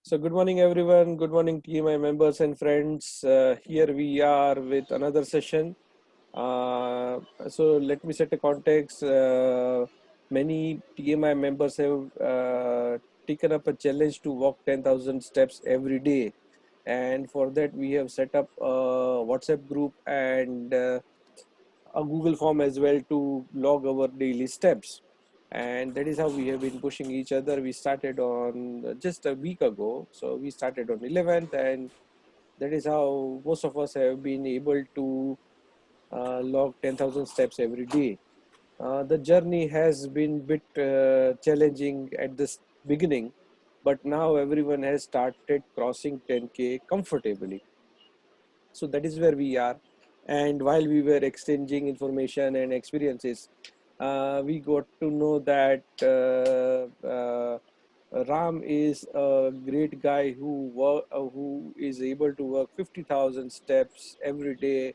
So good morning, everyone. Good morning, TMI members and friends. Here we are with another session. So let me set a context. Many TMI members have taken up a challenge to walk 10,000 steps every day. And for that, we have set up a WhatsApp group and a Google form as well to log our daily steps. And that is how we have been pushing each other. We started on just a week ago. So we started on 11th, and that is how most of us have been able to log 10,000 steps every day. The journey has been bit challenging at this beginning, but now everyone has started crossing 10K comfortably. So that is where we are. And while we were exchanging information and experiences, we got to know that Ram is a great guy who is able to work 50,000 steps every day,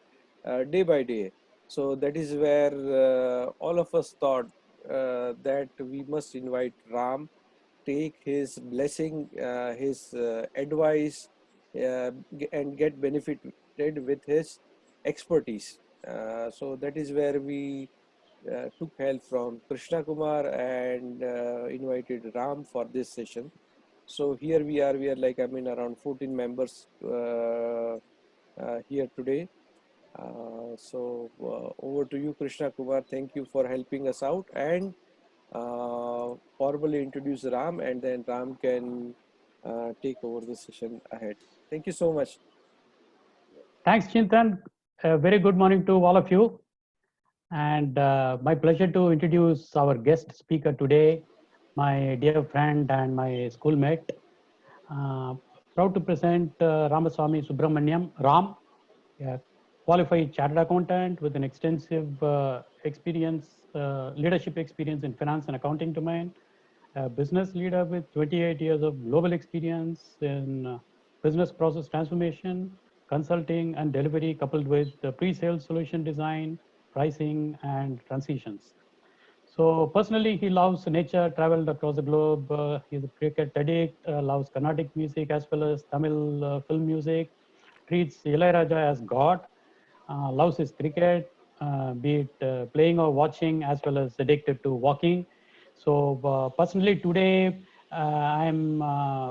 day by day. So that is where all of us thought that we must invite Ram, take his blessing, his advice, and get benefited with his expertise. So that is where we took help from Krishna Kumar and invited Ram for this session. So here we are like, around 14 members here today. Over to you, Krishna Kumar. Thank you for helping us out and formally introduce Ram, and then Ram can take over the session ahead. Thank you so much. Thanks, Chintan. A very good morning to all of you. And my pleasure to introduce our guest speaker today, my dear friend and my schoolmate. Proud to present Ramaswamy Subramaniam, Ram, a qualified chartered accountant with an extensive leadership experience in finance and accounting domain, a business leader with 28 years of global experience in business process transformation, consulting and delivery, coupled with pre-sales solution design, pricing, and transitions. So personally, he loves nature, traveled across the globe. He's a cricket addict, loves Carnatic music as well as Tamil film music, treats Ilayaraja as God, loves his cricket, be it playing or watching, as well as addicted to walking. So personally today, I'm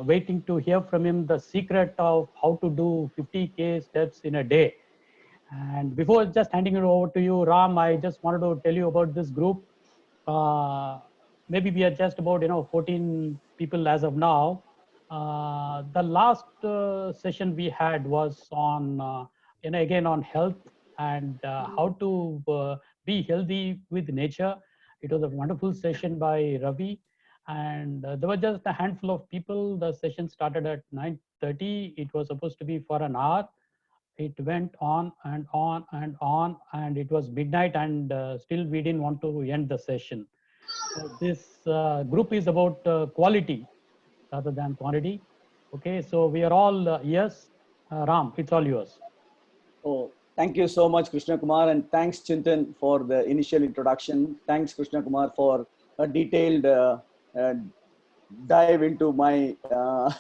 waiting to hear from him the secret of how to do 50K steps in a day. And before just handing it over to you, Ram, I just wanted to tell you about this group. Maybe we are just about 14 people as of now. The last session we had was on again on health and how to be healthy with nature. It was a wonderful session by Ravi, and there were just a handful of people. The session started at 9:30. It was supposed to be for an hour. It went on and on and on, and it was midnight, and still we didn't want to end the session. So this group is about quality rather than quantity. Okay, so we are all yes. Ram, it's all yours. Oh, thank you so much, Krishna Kumar, and thanks, Chintan, for the initial introduction. Thanks, Krishna Kumar, for a detailed uh, dive into my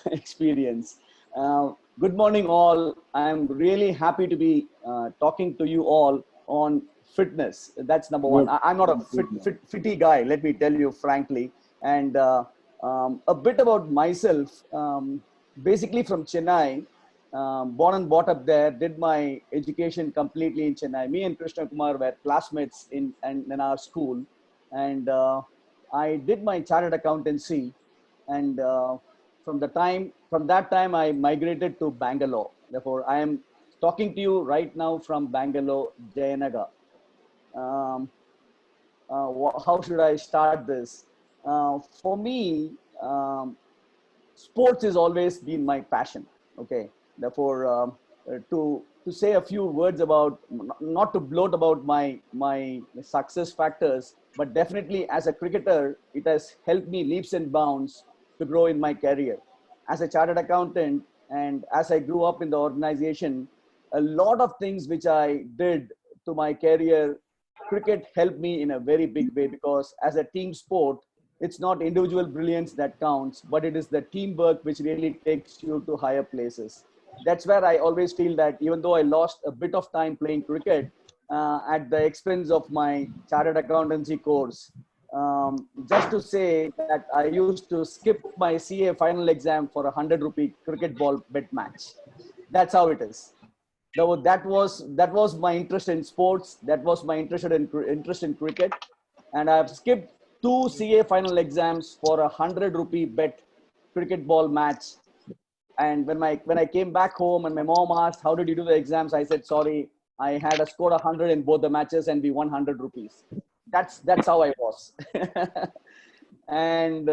experience. Good morning, all. I'm really happy to be talking to you all on fitness. That's number one. I'm not a fitty guy, let me tell you frankly. And a bit about myself. Basically from Chennai, born and brought up there, did my education completely in Chennai. Me and Krishna Kumar were classmates in our school. And I did my chartered accountancy, and from that time I migrated to Bangalore. Therefore, I am talking to you right now from Bangalore, Jayanagar. How should I start this? For me, sports has always been my passion. Okay, therefore, to say a few words about, not to bloat about my success factors, but definitely as a cricketer, it has helped me leaps and bounds to grow in my career. As a chartered accountant, and as I grew up in the organization, a lot of things which I did to my career, cricket helped me in a very big way, because as a team sport, it's not individual brilliance that counts, but it is the teamwork which really takes you to higher places. That's where I always feel that even though I lost a bit of time playing cricket at the expense of my chartered accountancy course, just to say that I used to skip my CA final exam for ₹100 cricket ball bet match. That's how it is. That was my interest in sports. That was my interest in cricket, and I've skipped two CA final exams for ₹100 bet cricket ball match. And when I came back home and my mom asked, "How did you do the exams?" I said, "Sorry, I had a score 100 in both the matches and we won ₹100." That's how I was. And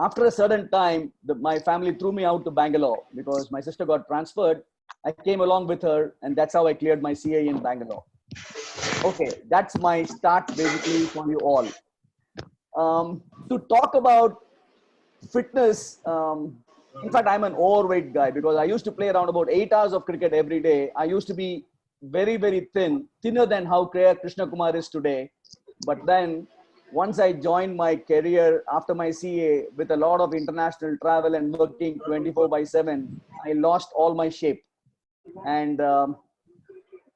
after a certain time, my family threw me out to Bangalore because my sister got transferred. I came along with her, and that's how I cleared my CA in Bangalore. Okay, that's my start basically for you all. To talk about fitness, in fact, I'm an overweight guy because I used to play around about 8 hours of cricket every day. I used to be very, very thin, thinner than how Krishna Kumar is today. But then once I joined my career after my CA with a lot of international travel and working 24/7, I lost all my shape. And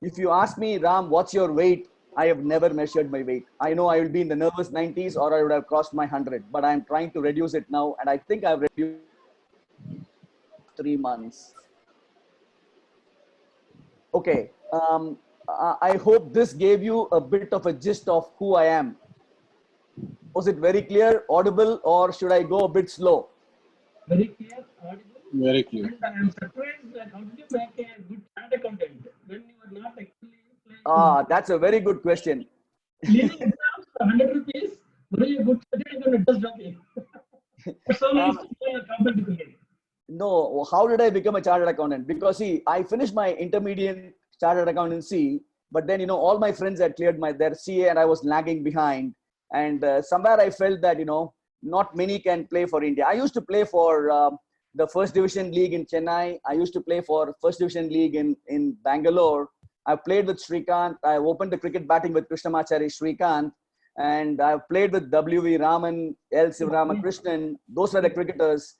if you ask me, Ram, what's your weight? I have never measured my weight. I know I will be in the nervous 90s or I would have crossed my 100, but I'm trying to reduce it now. And I think I've reduced 3 months. Okay. I hope this gave you a bit of a gist of who I am. Was it very clear, audible, or should I go a bit slow? Very clear, audible. Very clear. And I am surprised that how did you make a good chart accountant when you are not actually playing? That's a very good question. Cleaning exams for ₹100, very good chart accountant, just joking. So nice to play a accountant cricket. No, how did I become a chartered accountant? Because see, I finished my intermediate chartered accountancy, but then all my friends had cleared their CA and I was lagging behind. And somewhere I felt that not many can play for India. I used to play for the First Division League in Chennai. I used to play for First Division League in Bangalore. I played with Srikanth. I opened the cricket batting with Krishnamachari Srikanth. And I've played with W.V. Raman, L. Sivaramakrishnan. Those were the cricketers.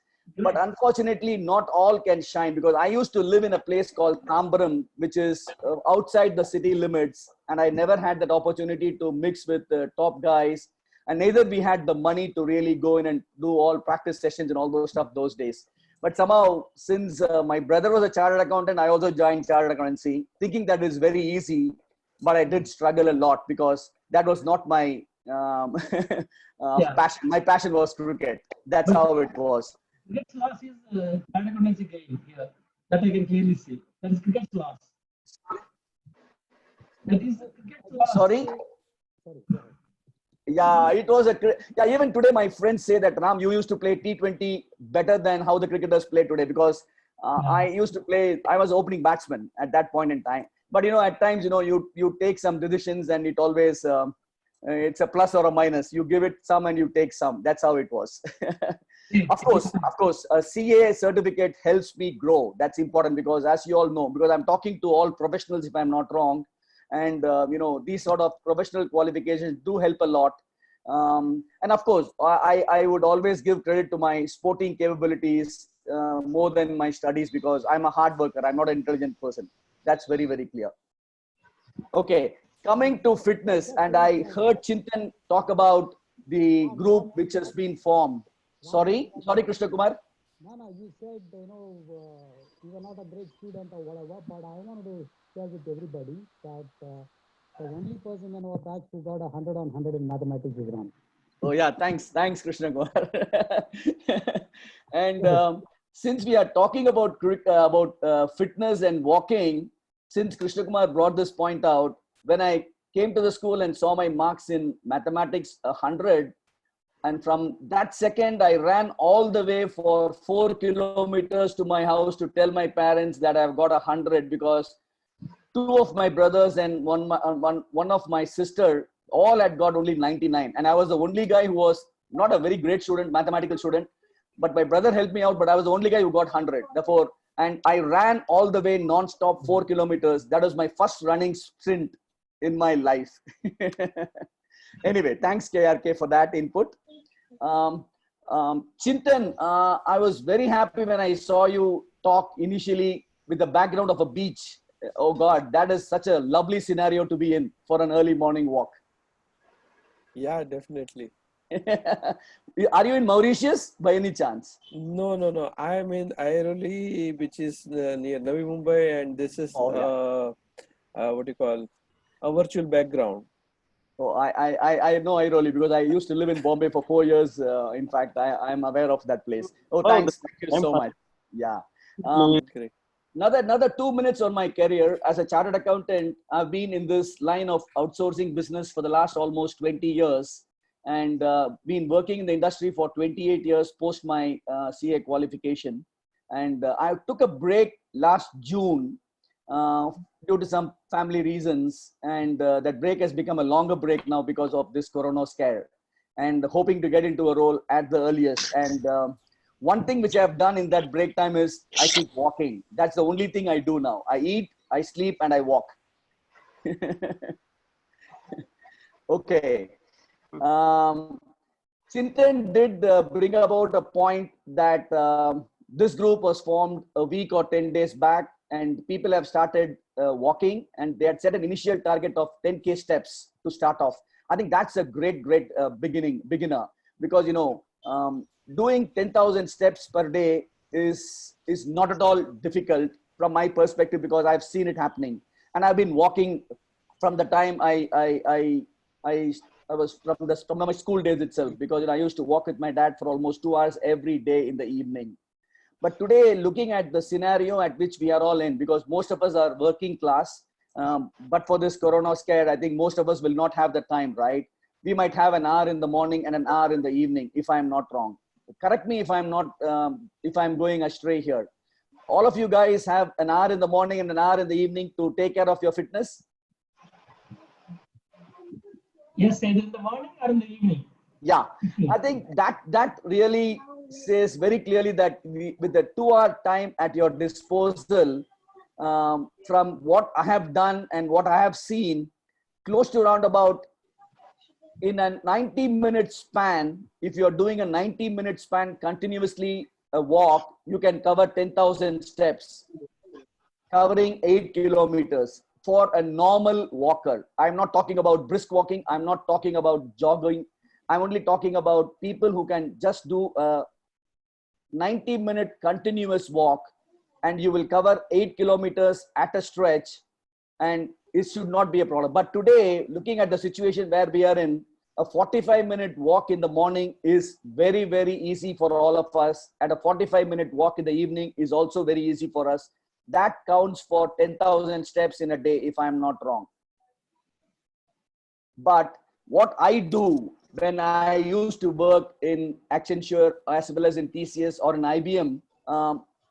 But unfortunately, not all can shine because I used to live in a place called Tambaram, which is outside the city limits. And I never had that opportunity to mix with the top guys. And neither we had the money to really go in and do all practice sessions and all those stuff those days. But somehow, since my brother was a chartered accountant, I also joined chartered accountancy, thinking that it's very easy. But I did struggle a lot because that was not my passion. My passion was cricket. That's how it was. Cricket's loss is chartered accountancy gain here. That I can clearly see. That is cricket's loss. That is cricket's loss. Sorry? Yeah, it was even today my friends say that, Ram, you used to play T20 better than how the cricketers play today because I used to play, I was opening batsman at that point in time. But, at times, you take some decisions and it always, it's a plus or a minus. You give it some and you take some. That's how it was. Of course, a CA certificate helps me grow. That's important because as you all know, because I'm talking to all professionals if I'm not wrong. And, these sort of professional qualifications do help a lot. And of course, I would always give credit to my sporting capabilities more than my studies because I'm a hard worker. I'm not an intelligent person. That's very, very clear. Okay, coming to fitness. And I heard Chintan talk about the group which has been formed. Sorry, Krishna Kumar. No, you said, you were not a great student or whatever, but I wanted to share with everybody that the only person in our batch who got 100 on 100 in mathematics is Ram. Oh yeah, thanks Krishna Kumar. And since we are talking about fitness and walking, since Krishna Kumar brought this point out, when I came to the school and saw my marks in mathematics 100, and from that second, I ran all the way for 4 kilometers to my house to tell my parents that I've got 100 because two of my brothers and one of my sister all had got only 99. And I was the only guy who was not a very great student, mathematical student, but my brother helped me out, but I was the only guy who got 100. Therefore, and I ran all the way non-stop 4 kilometers. That was my first running sprint in my life. Anyway, thanks KRK for that input. Chintan, I was very happy when I saw you talk initially with the background of a beach. Oh God, that is such a lovely scenario to be in for an early morning walk. Yeah, definitely. Are you in Mauritius by any chance? No, no, no. I am in Airoli, which is near Navi Mumbai, and this is Oh yeah. what do you call a virtual background. Oh, I know Airoli because I used to live in Bombay for 4 years. In fact, I'm aware of that place. Oh, Oh, thank you I'm so fine. much. Yeah. Louis. Great. Another 2 minutes on my career as a chartered accountant. I've been in this line of outsourcing business for the last almost 20 years, and been working in the industry for 28 years post my CA qualification. And I took a break last June uh, due to some family reasons, and that break has become a longer break now because of this corona scare, and hoping to get into a role at the earliest. And one thing which I've done in that break time is I keep walking. That's the only thing I do now. I eat, I sleep, and I walk. Okay. Um, Chintan did bring about a point that this group was formed a week or 10 days back, and people have started walking, and they had set an initial target of 10K steps to start off. I think that's a great beginner, because, you know, doing 10,000 steps per day is not at all difficult from my perspective, because I've seen it happening, and I've been walking from the time I I was from my school days itself, because, you know, I used to walk with my dad for almost 2 hours every day in the evening. But today, looking at the scenario at which we are all in, because most of us are working class, but for this corona scare, I think most of us will not have the time, right? We might have an hour in the morning and an hour in the evening, if I'm not wrong. Correct me if I'm not, if I'm going astray here. All of you guys have an hour in the morning and an hour in the evening to take care of your fitness. Yes, either in the morning or in the evening. Yeah, I think that really says very clearly that with the 2 hour time at your disposal, from what I have done and what I have seen, close to around about in a 90-minute span, if you're doing a 90-minute span continuously a walk, you can cover 10,000 steps, covering 8 kilometers for a normal walker. I'm not talking about brisk walking. I'm not talking about jogging. I'm only talking about people who can just do a 90-minute continuous walk, and you will cover 8 kilometers at a stretch, and it should not be a problem. But today, looking at the situation where we are in, a 45-minute walk in the morning is very easy for all of us, and a 45-minute walk in the evening is also very easy for us. That counts for 10,000 steps in a day, if I'm not wrong. But what I do when I used to work in Accenture as well as in TCS or in IBM,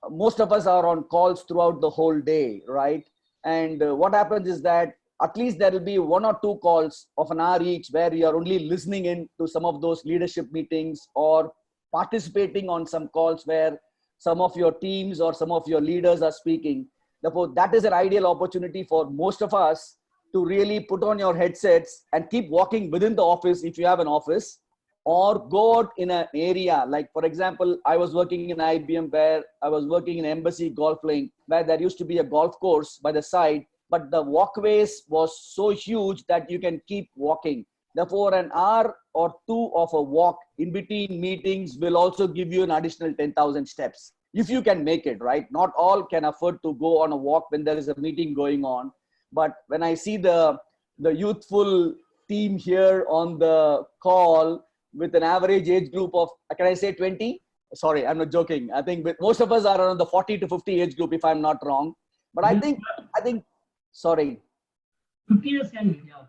most of us are on calls throughout the whole day, right? And what happens is that at least there will be 1 or 2 calls of an hour each where you are only listening in to some of those leadership meetings, or participating on some calls where some of your teams or some of your leaders are speaking. Therefore, that is an ideal opportunity for most of us to really put on your headsets and keep walking within the office if you have an office, or go out in an area. Like, for example, I was working in IBM where I was working in Embassy Golf Lane, where there used to be a golf course by the side, but the walkways was so huge that you can keep walking. Therefore, an hour or 2 of a walk in between meetings will also give you an additional 10,000 steps, if you can make it, right? Not all can afford to go on a walk when there is a meeting going on. But when I see the youthful team here on the call with an average age group of, can I say 20? Sorry, I'm not joking. I think most of us are around the 40 to 50 age group, if I'm not wrong. But I think, sorry. 50 years young, yeah.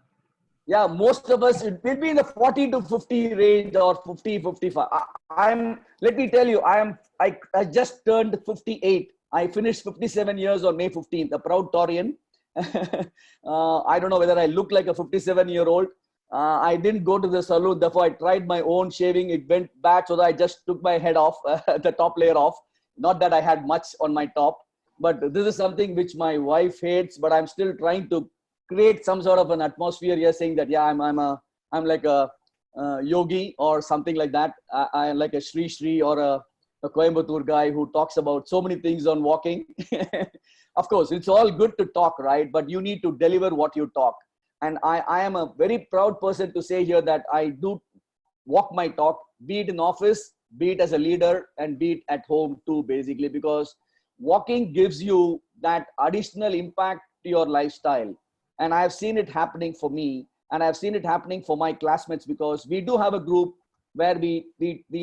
Yeah, most of us will be in the 40 to 50 range, or 50, 55. Let me tell you, I just turned 58. I finished 57 years on May 15th, a proud Taurian. I don't know whether I look like a 57-year-old. I didn't go to the salon, therefore I tried my own shaving. It went bad, so that I just took my head off, the top layer off. Not that I had much on my top, but this is something which my wife hates, but I'm still trying to create some sort of an atmosphere here, saying that, yeah, I'm like a yogi or something like that. I like a Sri Sri or a Coimbatore guy who talks about so many things on walking. Of course, it's all good to talk, right? But you need to deliver what you talk. And I am a very proud person to say here that I do walk my talk, be it in office, be it as a leader, and be it at home too, basically, because walking gives you that additional impact to your lifestyle. And I've seen it happening for me, and I've seen it happening for my classmates, because we do have a group where we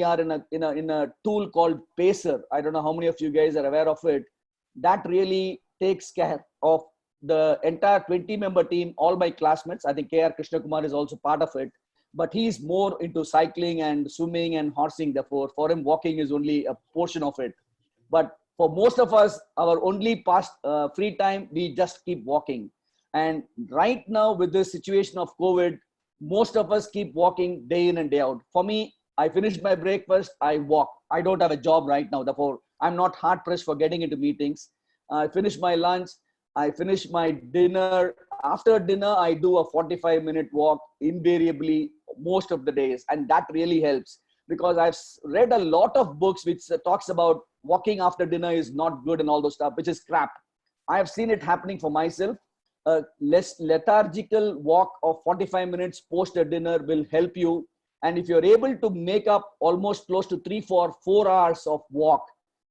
are in a tool called Pacer. I don't know how many of you guys are aware of it. That really takes care of the entire 20-member team, all my classmates. I think KR Krishna Kumar is also part of it, but he's more into cycling and swimming and horsing. Therefore, for him, walking is only a portion of it. But for most of us, our only past free time, we just keep walking. And right now, with this situation of COVID, most of us keep walking day in and day out. For me, I finished my breakfast, I walk. I don't have a job right now. Therefore, I'm not hard pressed for getting into meetings. I finish my lunch, I finish my dinner. After dinner, I do a 45-minute walk invariably most of the days. And that really helps, because I've read a lot of books which talks about walking after dinner is not good and all those stuff, which is crap. I have seen it happening for myself. A less lethargical walk of 45 minutes post a dinner will help you. And if you're able to make up almost close to 4 hours of walk,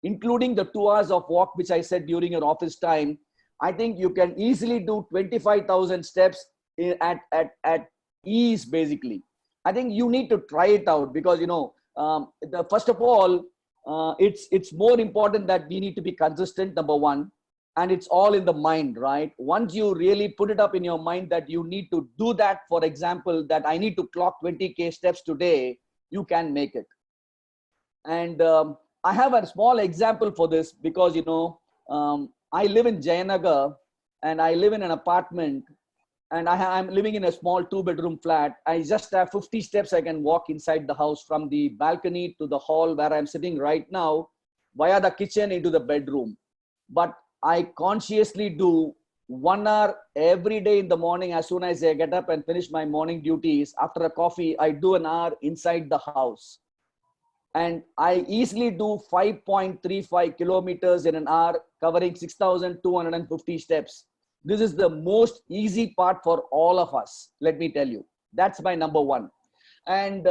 including the 2 hours of walk, which I said during your office time, I think you can easily do 25,000 steps at ease, basically. I think you need to try it out, because, first of all, it's more important that we need to be consistent, number one. And it's all in the mind, right? Once you really put it up in your mind that you need to do that, for example, that I need to clock 20K steps today, you can make it. And I have a small example for this, because, I live in Jayanagar and I live in an apartment, and I'm living in a small 2-bedroom flat. I just have 50 steps I can walk inside the house, from the balcony to the hall where I'm sitting right now, via the kitchen into the bedroom. But I consciously do 1 hour every day in the morning. As soon as I get up and finish my morning duties, after a coffee, I do an hour inside the house. And I easily do 5.35 kilometers in an hour, covering 6,250 steps. This is the most easy part for all of us, let me tell you. That's my number one. And,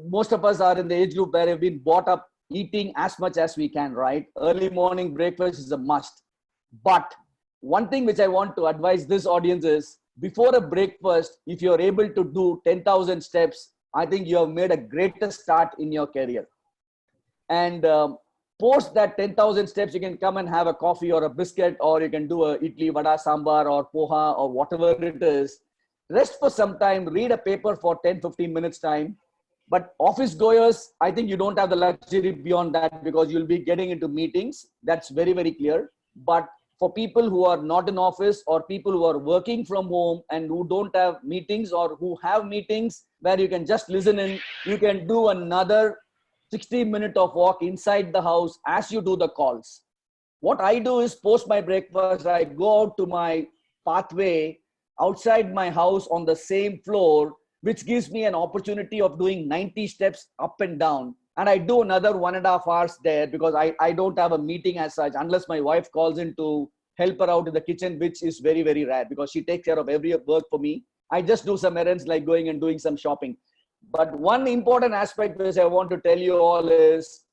most of us are in the age group where we've been brought up eating as much as we can, right? Early morning breakfast is a must. But one thing which I want to advise this audience is, before a breakfast, if you're able to do 10,000 steps, I think you have made a greater start in your career. And post that 10,000 steps, you can come and have a coffee or a biscuit, or you can do a idli, vada, sambar, or poha, or whatever it is. Rest for some time, read a paper for 10-15 minutes time. But office goers, I think you don't have the luxury beyond that, because you'll be getting into meetings. That's very, very clear. But for people who are not in office, or people who are working from home and who don't have meetings, or who have meetings where you can just listen in, you can do another 60 minutes of walk inside the house as you do the calls. What I do is, post my breakfast, I go out to my pathway outside my house on the same floor, which gives me an opportunity of doing 90 steps up and down. And I do another 1.5 hours there, because I don't have a meeting as such, unless my wife calls in to help her out in the kitchen, which is very, very rare, because she takes care of every work for me. I just do some errands, like going and doing some shopping. But one important aspect which I want to tell you all is,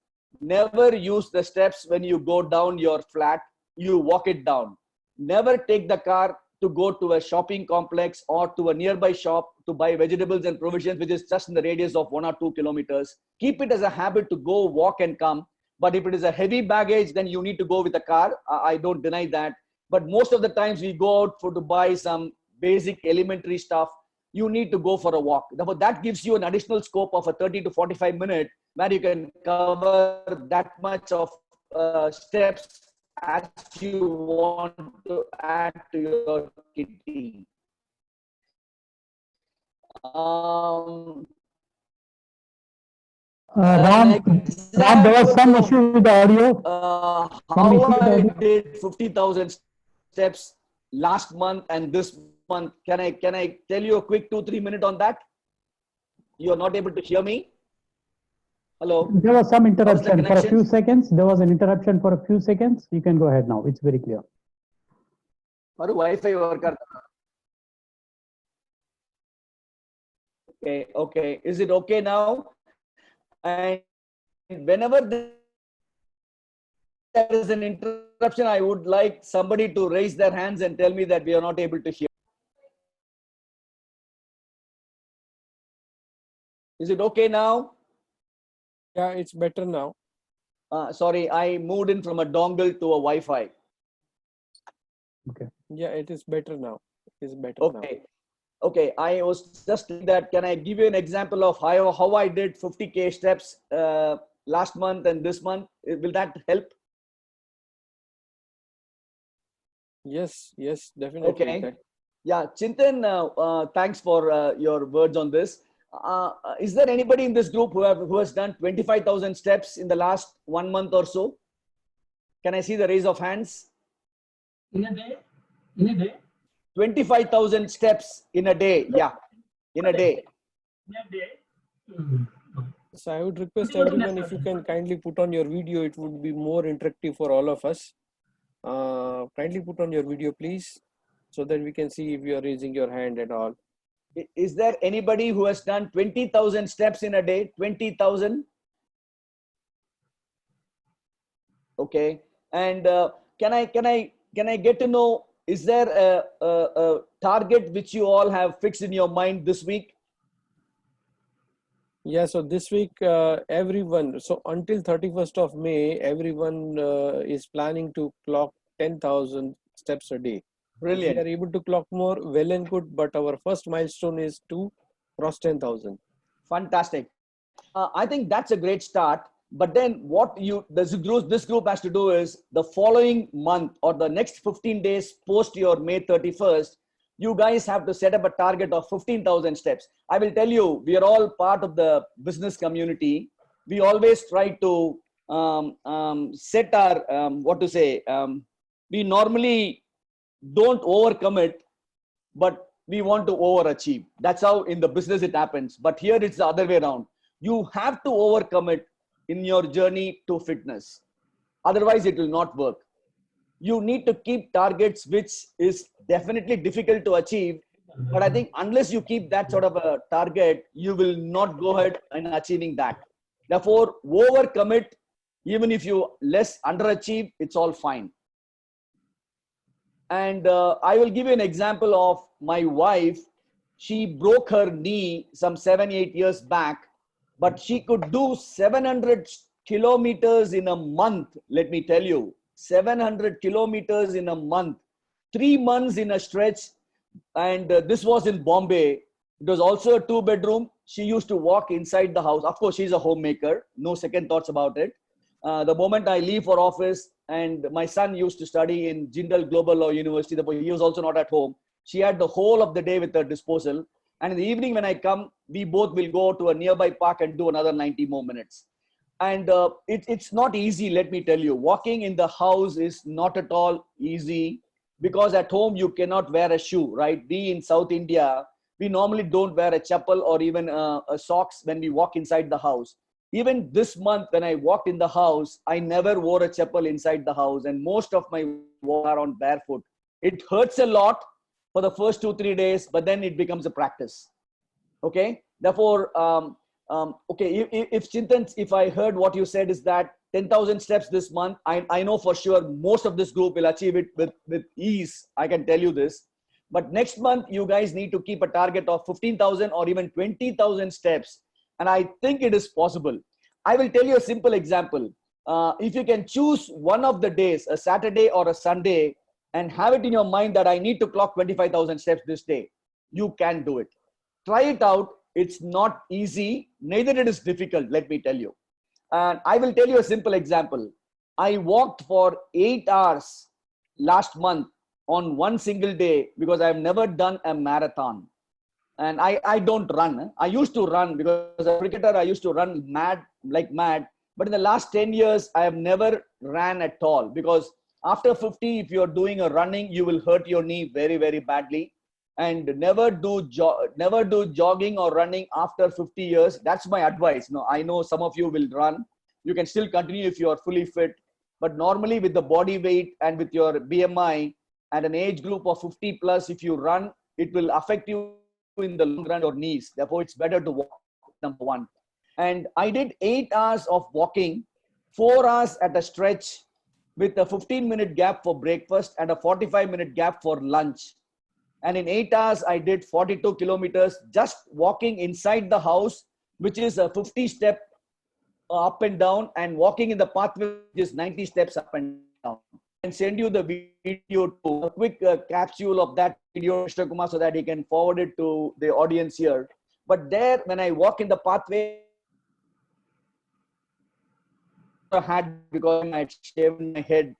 never use the steps when you go down your flat, you walk it down. Never take the car to go to a shopping complex or to a nearby shop to buy vegetables and provisions, which is just in the radius of 1 or 2 kilometers. Keep it as a habit to go, walk and come. But if it is a heavy baggage, then you need to go with a car. I don't deny that. But most of the times we go out to buy some basic elementary stuff, you need to go for a walk. Therefore, that gives you an additional scope of a 30 to 45 minutes where you can cover that much of steps as you want to add to your kitty. Ram, there was some issue with the audio. How I did 50,000 steps last month and this month. Can I tell you a quick 2-3 minutes on that? you're not able to hear me? Hello? There was some How's the interruption for a connection? few seconds. There was an interruption for a few seconds. You can go ahead now. It's very clear. Maru Wi-Fi work karta hai. Okay, okay. Is it okay now? And whenever there is an interruption, I would like somebody to raise their hands and tell me that we are not able to hear. Is it okay now? Yeah, it's better now. Sorry, I moved in from a dongle to a Wi-Fi. Okay. Yeah, it is better now. It is better now. Okay. Okay, I was just saying that, can I give you an example of how I did 50K steps last month and this month? Will that help? Yes, yes, definitely. Okay. Yeah, Chintan, thanks for your words on this. Is there anybody in this group who has done 25,000 steps in the last 1 month or so? Can I see the raise of hands? In a day? In a day? 25,000 steps in a day. Yeah, in a day. In a day? So I would request everyone, if you can kindly put on your video, it would be more interactive for all of us. Kindly put on your video, please, so that we can see if you are raising your hand and all. Is there anybody who has done 20,000 steps in a day? 20,000? Okay. And can I get to know, is there a target which you all have fixed in your mind this week? Yeah, so this week, everyone, so until 31st of May, everyone is planning to clock 10,000 steps a day. Brilliant. If we are able to clock more, well and good, but our first milestone is to cross 10,000. Fantastic. I think that's a great start. But then what this group has to do is the following month or the next 15 days post your May 31st, you guys have to set up a target of 15,000 steps. I will tell you, we are all part of the business community. We always try to set our, we normally don't overcommit, but we want to overachieve. That's how in the business it happens. But here it's the other way around. You have to overcommit in your journey to fitness. Otherwise, it will not work. You need to keep targets, which is definitely difficult to achieve. But I think unless you keep that sort of a target, you will not go ahead in achieving that. Therefore, overcommit. Even if you less underachieve, it's all fine. And I will give you an example of my wife. She broke her knee some 7-8 years back, but she could do 700 kilometers in a month. Let me tell you, 700 kilometers in a month, 3 months in a stretch. And this was in Bombay. It was also a 2-bedroom. She used to walk inside the house. Of course, she's a homemaker. No second thoughts about it. The moment I leave for office, and my son used to study in Jindal Global Law University, he was also not at home. She had the whole of the day with her disposal. And in the evening when I come, we both will go to a nearby park and do another 90 more minutes. And it's not easy, let me tell you. Walking in the house is not at all easy, because at home you cannot wear a shoe, right? We in South India, we normally don't wear a chappal or even a socks when we walk inside the house. Even this month, when I walked in the house, I never wore a chappal inside the house, and most of my walks are on barefoot. It hurts a lot for the first 2-3 days, but then it becomes a practice. Okay. Therefore, okay, if Chintan, if I heard what you said is that 10,000 steps this month, I know for sure most of this group will achieve it with ease. I can tell you this. But next month, you guys need to keep a target of 15,000 or even 20,000 steps. And I think it is possible. I will tell you a simple example. If you can choose one of the days, a Saturday or a Sunday, and have it in your mind that I need to clock 25,000 steps this day, you can do it. Try it out. It's not easy, neither it is difficult, let me tell you. And I will tell you a simple example. I walked for 8 hours last month on one single day, because I've never done a marathon. And I don't run. I used to run, because as a cricketer, I used to run like mad. But in the last 10 years, I have never ran at all, because after 50, if you're doing a running, you will hurt your knee very, very badly. and never do jogging or running after 50 years. That's my advice. No, I know some of you will run. You can still continue if you are fully fit, but normally with the body weight and with your BMI and an age group of 50 plus, if you run, it will affect you in the long run, your knees. Therefore, it's better to walk, number one. And I did 8 hours of walking, 4 hours at a stretch with a 15-minute gap for breakfast and a 45-minute gap for lunch. And in 8 hours, I did 42 kilometers just walking inside the house, which is a 50 step up and down, and walking in the pathway, which is 90 steps up and down. And send you the video to a quick capsule of that video, Mr. Kumar, so that he can forward it to the audience here. But there, when I walk in the pathway, I had, because I had shaved my head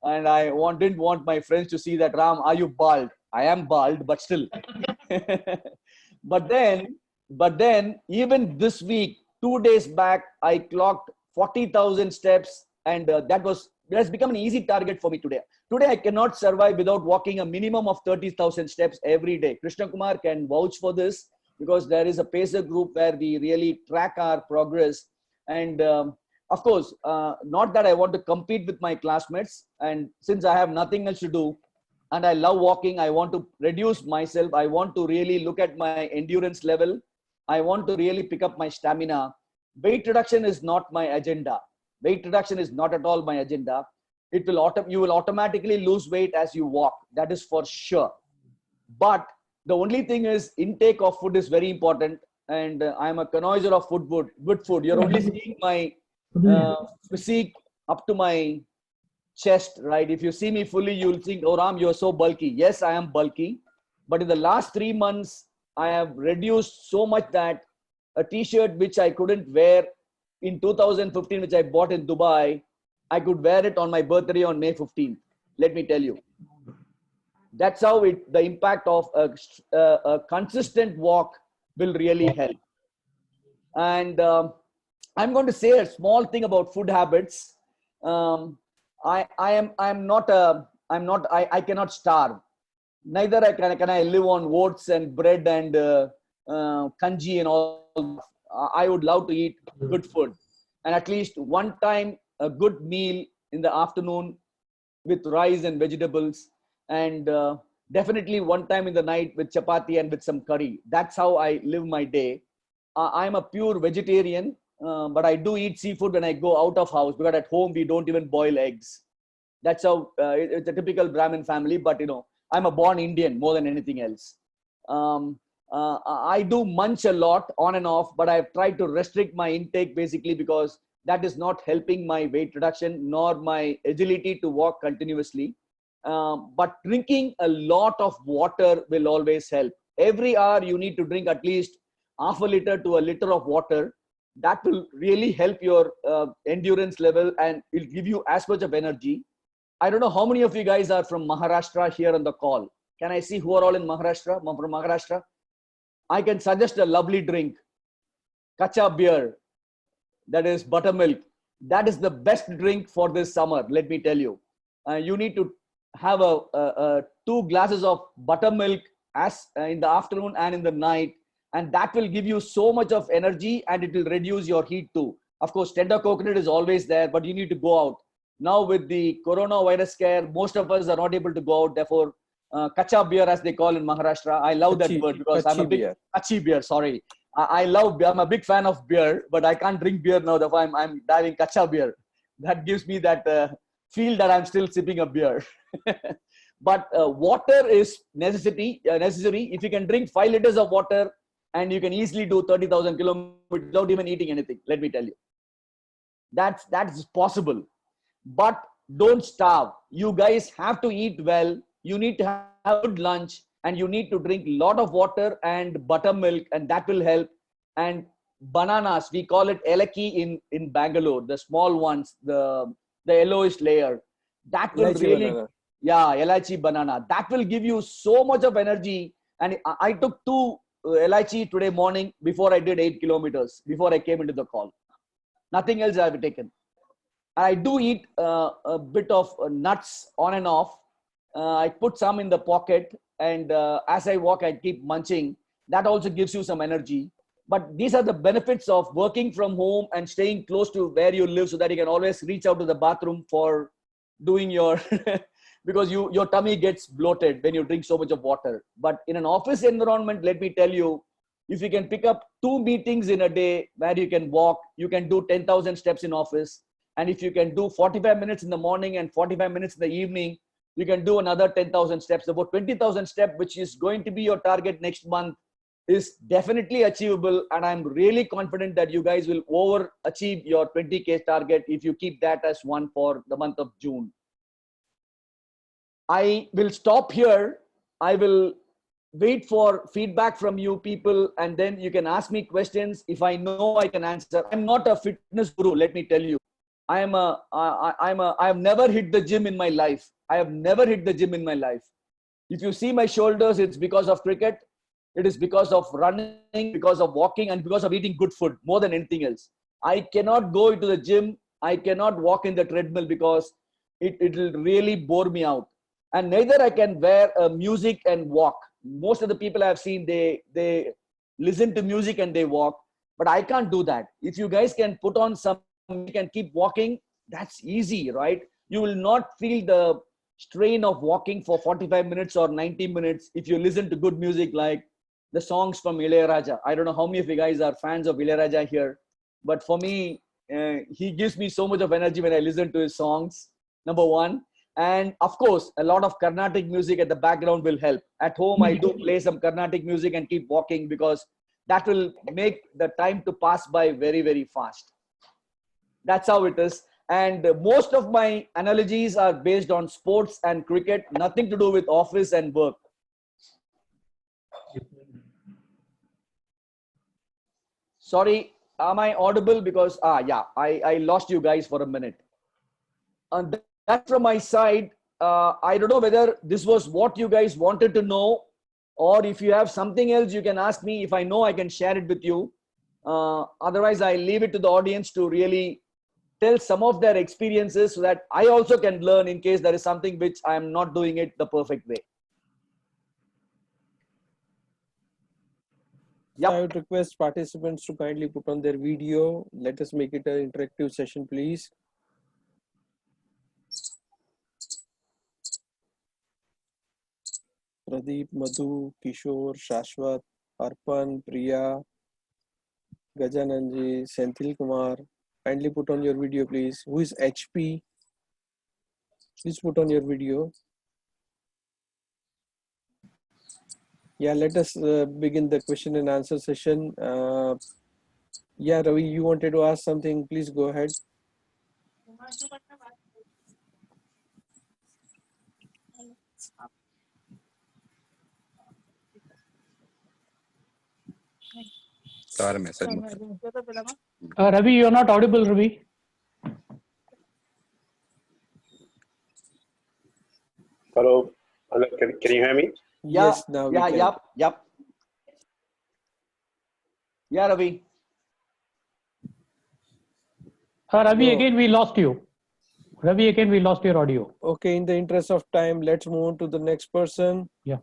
and I didn't want my friends to see that, Ram, are you bald? I am bald, but still. but then even this week, 2 days back, I clocked 40,000 steps, and that's become an easy target for me today. Today, I cannot survive without walking a minimum of 30,000 steps every day. Krishna Kumar can vouch for this, because there is a pacer group where we really track our progress. And of course, not that I want to compete with my classmates. And since I have nothing else to do, and I love walking, I want to reduce myself. I want to really look at my endurance level. I want to really pick up my stamina. Weight reduction is not my agenda. Weight reduction is not at all my agenda. You will automatically lose weight as you walk. That is for sure. But the only thing is, intake of food is very important. And I'm a connoisseur of good food. You're only seeing my physique up to my chest, right? If you see me fully, you'll think, oh Ram, you're so bulky. Yes, I am bulky. But in the last 3 months, I have reduced so much that a t-shirt which I couldn't wear in 2015, which I bought in Dubai, I could wear it on my birthday on May 15th. Let me tell you. That's how the impact of a consistent walk will really help. And I'm going to say a small thing about food habits. I cannot starve. Neither can I live on oats and bread and kanji and all. I would love to eat good food, and at least one time a good meal in the afternoon with rice and vegetables, and definitely one time in the night with chapati and with some curry. That's how I live my day. I'm a pure vegetarian, but I do eat seafood when I go out of house, because at home we don't even boil eggs. That's how it's a typical Brahmin family. But I'm a born Indian more than anything else. I do munch a lot on and off, but I've tried to restrict my intake basically because that is not helping my weight reduction nor my agility to walk continuously. But drinking a lot of water will always help. Every hour you need to drink at least half a liter to a liter of water. That will really help your endurance level, and will give you as much of energy. I don't know how many of you guys are from Maharashtra here on the call. Can I see who are all in Maharashtra? From Maharashtra? I can suggest a lovely drink, kacha beer, that is buttermilk. That is the best drink for this summer, let me tell you. You need to have 2 glasses of buttermilk in the afternoon and in the night, and that will give you so much of energy, and it will reduce your heat too. Of course, tender coconut is always there, but you need to go out. Now with the coronavirus scare, most of us are not able to go out. Therefore, kacha beer, as they call in Maharashtra. I love that word because I'm a big kachi beer. Sorry, I'm a big fan of beer, but I can't drink beer now. Therefore, I'm having kacha beer. That gives me that feel that I'm still sipping a beer. But water is necessary. If you can drink 5 liters of water, and you can easily do 30,000 kilometers without even eating anything, let me tell you. That's possible. But don't starve. You guys have to eat well. You need to have a good lunch, and you need to drink a lot of water and buttermilk, and that will help. And bananas, we call it elaki in Bangalore, the small ones, the yellowish layer. That will elachi banana. That will give you so much of energy. And I took 2 elachi today morning before I did 8 kilometers, before I came into the call. Nothing else I have taken. I do eat a bit of nuts on and off. I put some in the pocket, and as I walk, I keep munching. That also gives you some energy. But these are the benefits of working from home and staying close to where you live, so that you can always reach out to the bathroom for doing your because your tummy gets bloated when you drink so much of water. But in an office environment, let me tell you, if you can pick up 2 meetings in a day where you can walk, you can do 10,000 steps in office. And if you can do 45 minutes in the morning and 45 minutes in the evening, you can do another 10,000 steps. About 20,000 steps, which is going to be your target next month, is definitely achievable. And I'm really confident that you guys will overachieve your 20K target if you keep that as one for the month of June. I will stop here. I will wait for feedback from you people, and then you can ask me questions. If I know, I can answer. I'm not a fitness guru, let me tell you. I have never hit the gym in my life. I have never hit the gym in my life. If you see my shoulders, it's because of cricket. It is because of running, because of walking, and because of eating good food more than anything else. I cannot go into the gym. I cannot walk in the treadmill because it will really bore me out. And neither I can wear music and walk. Most of the people I've seen, they listen to music and they walk, but I can't do that. If you guys can put on some music and keep walking, that's easy, right? You will not feel the strain of walking for 45 minutes or 90 minutes if you listen to good music like the songs from Ilayaraja. I don't know how many of you guys are fans of Ilayaraja here, but for me, he gives me so much of energy when I listen to his songs, number one. And of course, a lot of Carnatic music at the background will help. At home, I do play some Carnatic music and keep walking because that will make the time to pass by very, very fast. That's how it is. And most of my analogies are based on sports and cricket, nothing to do with office and work. Sorry, am I audible? Because, yeah, I lost you guys for a minute. And that from my side. I don't know whether this was what you guys wanted to know, or if you have something else, you can ask me. If I know, I can share it with you. Otherwise, I leave it to the audience to really tell some of their experiences so that I also can learn in case there is something which I am not doing it the perfect way. Yep. I would request participants to kindly put on their video. Let us make it an interactive session, please. Pradeep, Madhu, Kishore, Shashwat, Arpan, Priya, Gajananji, Senthil Kumar. Kindly put on your video, please. Who is HP? Please put on your video. Yeah, let us begin the question and answer session. Yeah, Ravi, you wanted to ask something. Please go ahead. Ravi, you're not audible, Ravi. Hello, hello. Can you hear me? Yes, now we can. Yep. Yeah, Ravi. Ravi, again we lost you. Ravi, again we lost your audio. Okay, in the interest of time, let's move on to the next person. Yeah.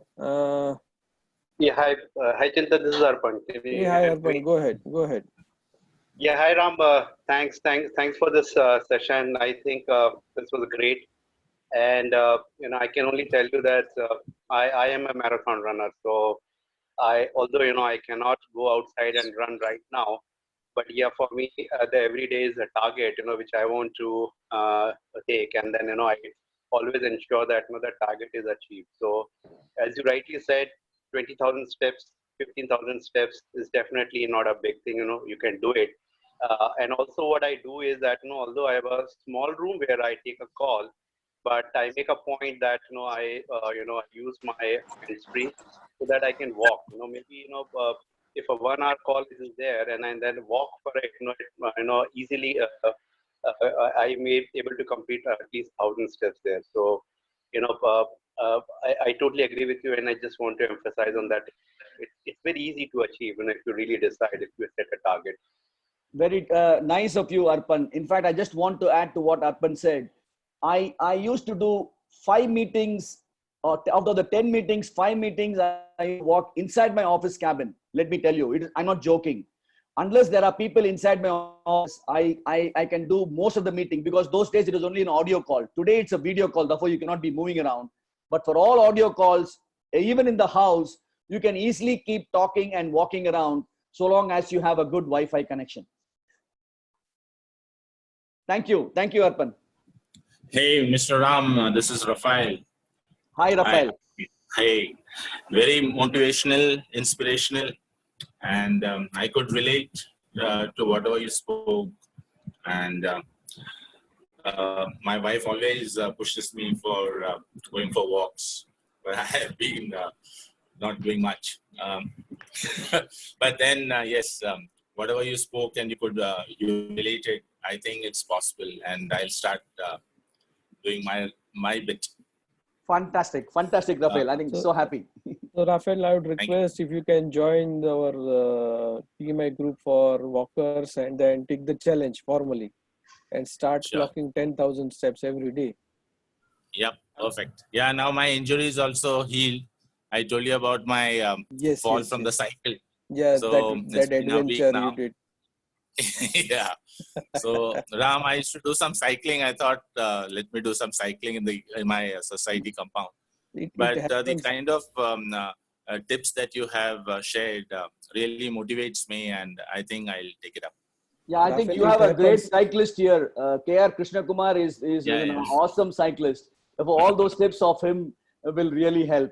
Yeah, hi, hi Chintan, this is Arpan. Hey, hi Arpan, go ahead. Yeah, hi Ram, thanks for this session. I think this was great. And, I can only tell you that I am a marathon runner. So although, I cannot go outside and run right now, but yeah, for me, the everyday is a target, which I want to take. And then, I always ensure that, that target is achieved. So as you rightly said, 20,000 steps, 15,000 steps is definitely not a big thing, you can do it. And also what I do is that, although I have a small room where I take a call, but I make a point that, I use my hands free so that I can walk, maybe, if a 1 hour call is there and then walk for it, easily, I may be able to complete at least 1,000 steps there. So, I totally agree with you, and I just want to emphasize on that. It's very easy to achieve, if you really decide, if you set a target. Very nice of you, Arpan. In fact, I just want to add to what Arpan said. I used to do 5 meetings out of the 10 meetings, 5 meetings, I walk inside my office cabin. Let me tell you, I'm not joking. Unless there are people inside my office, I can do most of the meeting, because those days it was only an audio call. Today it's a video call, therefore you cannot be moving around. But for all audio calls, even in the house, you can easily keep talking and walking around so long as you have a good Wi-Fi connection. Thank you. Thank you, Arpan. Hey, Mr. Ram, this is Rafael. Hi, Rafael. Hey, very motivational, inspirational, and I could relate to whatever you spoke. And my wife always pushes me for going for walks, but I have been not doing much. But then, yes, whatever you spoke and you related, I think it's possible, and I'll start doing my bit. Fantastic, Rafael. I think so happy. So Rafael, I would request if you can join our TMI group for walkers and then take the challenge formally and start clocking 10,000 steps every day. Yep, perfect. Yeah, now my injury is also healed. I told you about my fall from the cycle. Yeah, so that adventure you did. Yeah. So Ram, I used to do some cycling. I thought, let me do some cycling in my society compound. But the kind of tips that you have shared really motivates me, and I think I'll take it up. Yeah, I think you have a great cyclist here. K.R. Krishna Kumar is an awesome cyclist. All those tips of him will really help.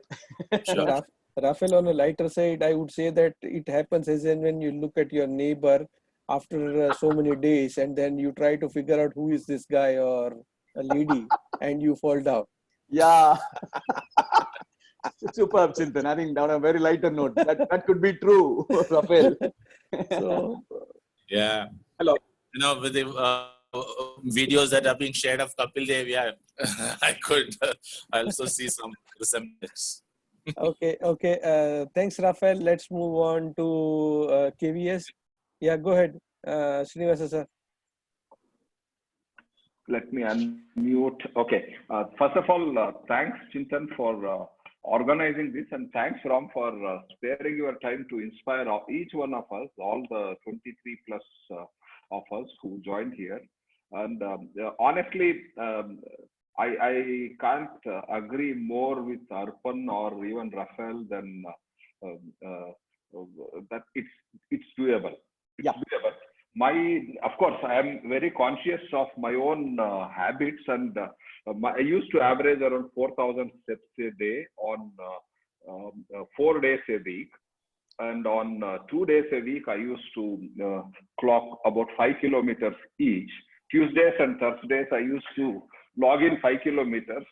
Sure. Rafael, on a lighter side, I would say that it happens as in when you look at your neighbor after so many days, and then you try to figure out who is this guy or a lady, and you fall down. Yeah. Superb, Chintan. I think on a very lighter note, that could be true, Rafael. So, yeah. Hello. You know, with the videos that are being shared of Kapil Dev, yeah, I could also see some resemblance. Okay. Thanks, Rafael. Let's move on to KVS. Yeah, go ahead, Srinivasa sir. Let me unmute. Okay. First of all, thanks, Chintan, for organizing this, and thanks, Ram, for sparing your time to inspire each one of us, all the 23 plus of us who joined here. And honestly, I can't agree more with Arpan or even Rafael than that it's doable. It's doable. Of course, I am very conscious of my own habits, and I used to average around 4,000 steps a day on 4 days a week. And on 2 days a week, I used to clock about 5 kilometers each. Tuesdays and Thursdays, I used to log in 5 kilometers.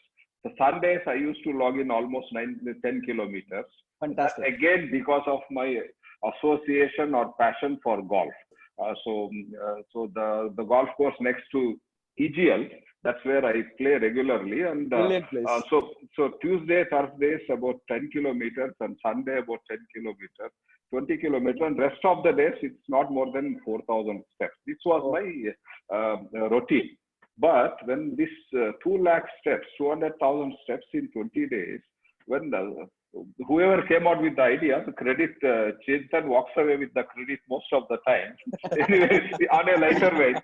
The Sundays, I used to log in almost 10 kilometers. Fantastic. Again, because of my association or passion for golf. So the golf course next to EGL, that's where I play regularly. And so Tuesday, Thursdays about 10 kilometers, and Sunday about 10 kilometers, 20 kilometers, and rest of the days it's not more than 4,000 steps. This was my routine. But when this 2 lakh steps, 200,000 steps in 20 days, when whoever came out with the idea, the credit, Chintan walks away with the credit most of the time. Anyway, on a lighter way,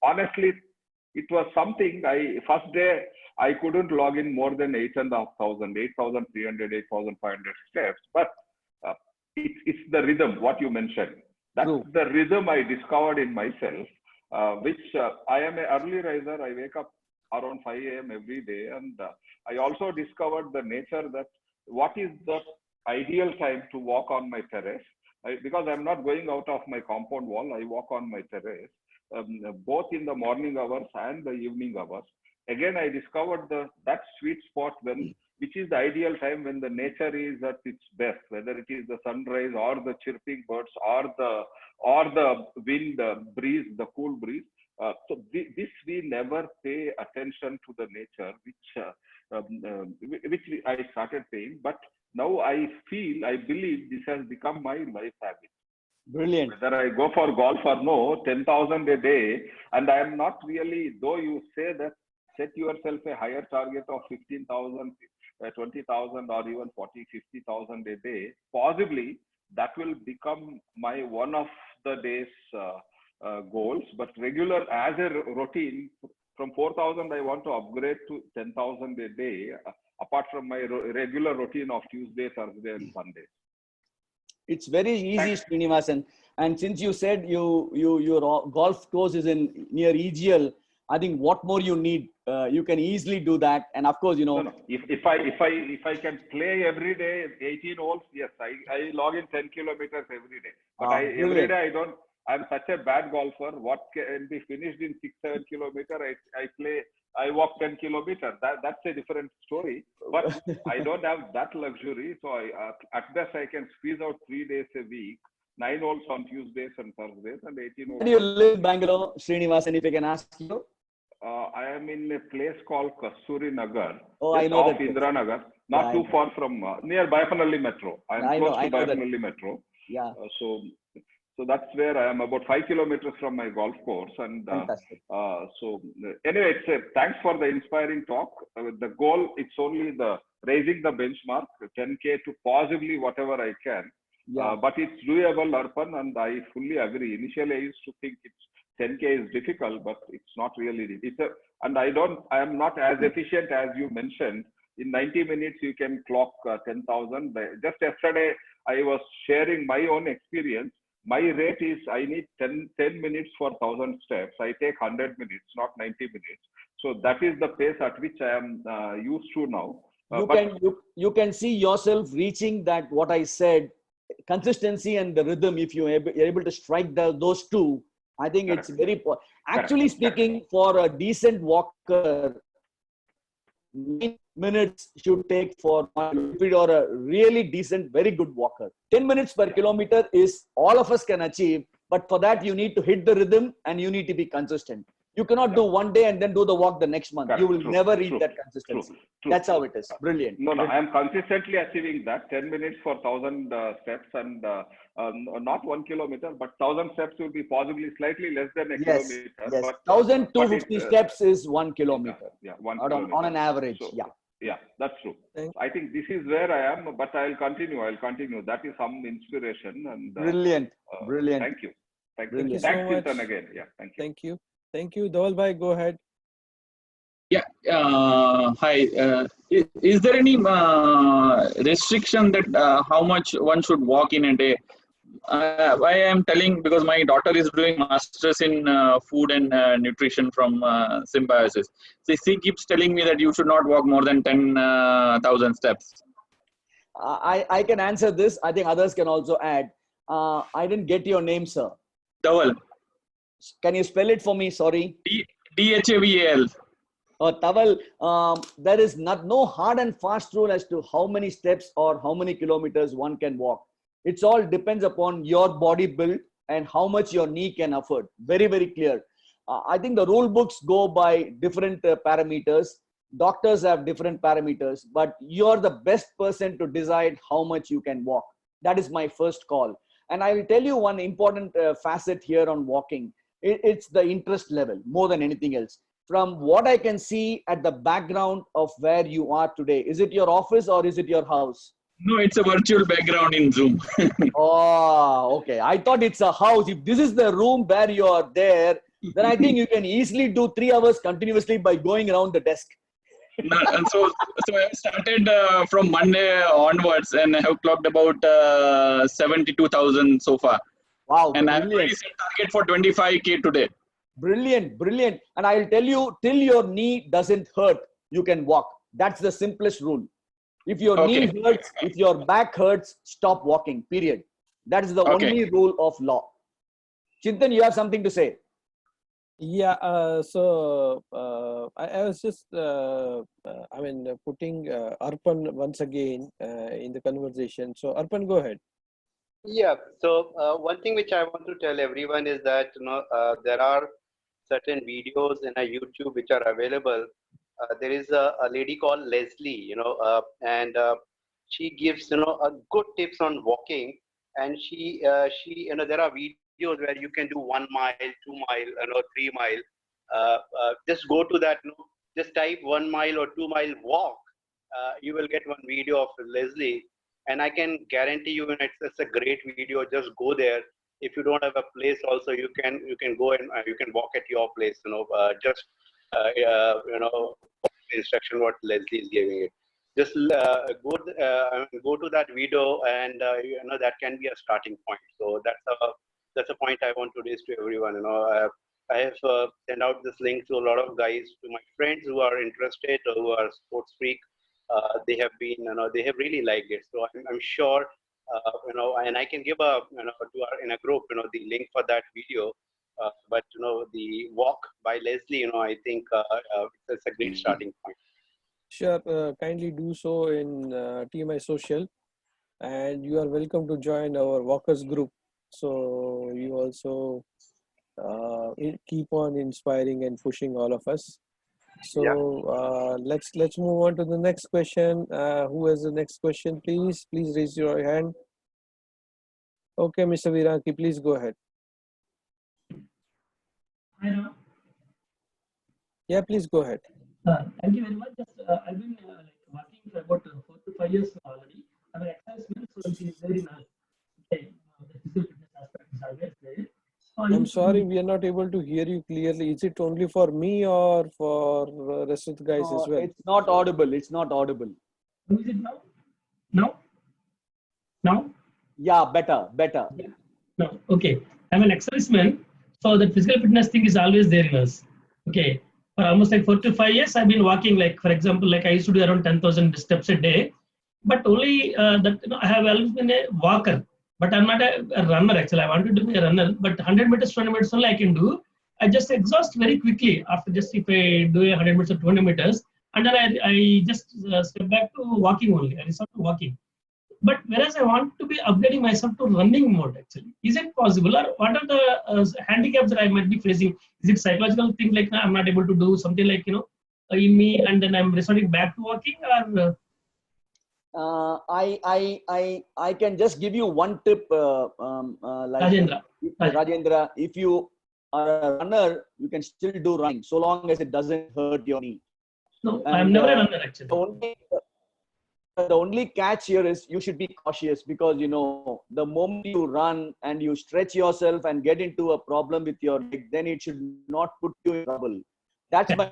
honestly, it was something. First day, I couldn't log in more than 8,500, 8,300, 8,500 steps. But it's the rhythm, what you mentioned. That's the rhythm I discovered in myself, which I am an early riser. I wake up around 5 a.m. every day. And I also discovered the nature that what is the ideal time to walk on my terrace. Because I'm not going out of my compound wall, I walk on my terrace, both in the morning hours and the evening hours. Again, I discovered that sweet spot which is the ideal time when the nature is at its best, whether it is the sunrise or the chirping birds or the wind, breeze, the cool breeze. So this we never pay attention to the nature, which I started paying. But now I believe this has become my life habit. Brilliant. Whether I go for golf or no, 10,000 a day, and I am not really, though you say that set yourself a higher target of 15,000, 20,000, or even 40, 50,000 a day. Possibly that will become my one of the day's goals, but regular as a routine. From 4,000, I want to upgrade to 10,000 a day, apart from my regular routine of Tuesday, Thursday, and Sunday. It's very easy, Srinivasan. And since you said your golf course is in near EGL, I think what more you need, you can easily do that. And of course, No. If I can play every day 18 holes, yes, I log in 10 kilometers every day. But every day I don't. I'm such a bad golfer. What can be finished in 6-7 kilometers? I walk 10 kilometers. That's a different story. But I don't have that luxury. So at best I can squeeze out 3 days a week, 9 holes on Tuesdays and Thursdays, and 18 holes. Where do you live in Bangalore, Srinivasan, if I can ask you? I am in a place called Kasturi Nagar. Oh, just I know off that Indira Nagar, not too far from near Baipanalli Metro. I am close to Baipanalli Metro. Yeah. So that's where I am, about 5 kilometers from my golf course. And so anyway, thanks for the inspiring talk. The goal, it's only the raising the benchmark, 10K to possibly whatever I can. Yeah. But it's doable, Arpan, and I fully agree. Initially, I used to think 10K is difficult, but it's not really. I am not as efficient as you mentioned. In 90 minutes, you can clock 10,000. Just yesterday, I was sharing my own experience. My rate is I need 10 minutes for 1,000 steps. I take 100 minutes, not 90 minutes. So that is the pace at which I am used to now. You can see yourself reaching that, what I said, consistency and the rhythm. If you're able to strike those two, I think it's very, actually speaking, for a decent walker, 9 minutes should take for if you are a really decent, very good walker. 10 minutes per kilometer is all of us can achieve, but for that you need to hit the rhythm and you need to be consistent. You cannot do one day and then do the walk the next month. You will never reach that consistency. That's how it is. Brilliant. No, I am consistently achieving that. 10 minutes for 1,000 steps, and not 1 kilometer, but 1,000 steps will be possibly slightly less than a kilometer. Yes, but 1,250 steps is 1 kilometer. Yeah, 1 kilometer. On an average. So, yeah, that's true. I think this is where I am, but I'll continue. That is some inspiration. And brilliant. Thank you. Thank you so Thanks, much. Chintan, again. Yeah, thank you. Thank you. Dhawal bhai, go ahead. Yeah. Hi. Is there any restriction that how much one should walk in a day? Why I am telling, because my daughter is doing masters in food and nutrition from Symbiosis. So she keeps telling me that you should not walk more than 10,000 steps. I can answer this. I think others can also add. I didn't get your name, sir. Dhawal. Can you spell it for me? Sorry. DHAVAL. Dhawal, there is no hard and fast rule as to how many steps or how many kilometers one can walk. It's all depends upon your body build and how much your knee can afford. Very, very clear. I think the rule books go by different parameters. Doctors have different parameters, but you're the best person to decide how much you can walk. That is my first call. And I will tell you one important facet here on walking. It's the interest level more than anything else. From what I can see at the background of where you are today, is it your office or is it your house? No, it's a virtual background in Zoom. Oh, okay. I thought it's a house. If this is the room where you are there, then I think you can easily do 3 hours continuously by going around the desk. And so I started from Monday onwards, and I have clocked about 72,000 so far. Wow, and brilliant. I've already set target for 25K today. Brilliant, brilliant. And I'll tell you, till your knee doesn't hurt, you can walk. That's the simplest rule. If your knee hurts, if your back hurts, stop walking, period. That is the only rule of law. Chintan, you have something to say? Yeah, so I was just, putting Arpan once again in the conversation. So Arpan, go ahead. Yeah, so one thing which I want to tell everyone is that, there are certain videos in a YouTube which are available. There is a lady called Leslie, and she gives, a good tips on walking. And she there are videos where you can do 1 mile, 2 mile, 3 mile. Just go to that just type 1 mile or 2 mile walk. You will get one video of Leslie, and I can guarantee you, it's a great video. Just go there. If you don't have a place, also you can go and you can walk at your place. Just instruction what Leslie is giving it. Just go to that video, and that can be a starting point. So that's a point I want to raise to everyone. I have sent out this link to a lot of guys, to my friends who are interested or who are sports freak. They have been, they have really liked it. So I'm sure, and I can give in a group, the link for that video. But the walk by Leslie, I think it's a great starting point. Sure, kindly do so in TMI Social, and you are welcome to join our walkers group. So you also keep on inspiring and pushing all of us. So let's move on to the next question. Who has the next question? Please raise your hand. Okay, Mr. Viranki, please go ahead. Hi, Ram. Yeah, please go ahead. Thank you very much. I've been working for about 4 to 5 years already. I'm an exercise so it is very nice. Okay, the physical fitness aspect is always there. I'm sorry, we are not able to hear you clearly. Is it only for me or for the rest of the guys as well? It's not audible. It's not audible. Is it now? Now? Now? Yeah, better. Yeah. No, okay. I'm an exerciseman, so the physical fitness thing is always there in us. Okay. For almost 4 to 5 years, I've been walking, for example, I used to do around 10,000 steps a day, but only that I have always been a walker, but I'm not a runner actually. I wanted to be a runner, but 100 meters, 20 meters only I can do. I just exhaust very quickly after just if I do 100 meters or 20 meters, and then I just step back to walking only. I resort to walking. But whereas I want to be upgrading myself to running mode actually, is it possible, or what are the handicaps that I might be facing? Is it psychological thing I'm not able to do something in me, and then I'm resorting back to walking, or? I can just give you one tip, Rajendra. Rajendra, if you are a runner, you can still do running so long as it doesn't hurt your knee. No, I'm never a runner actually. The only catch here is you should be cautious, because the moment you run and you stretch yourself and get into a problem with your leg, then it should not put you in trouble. That's my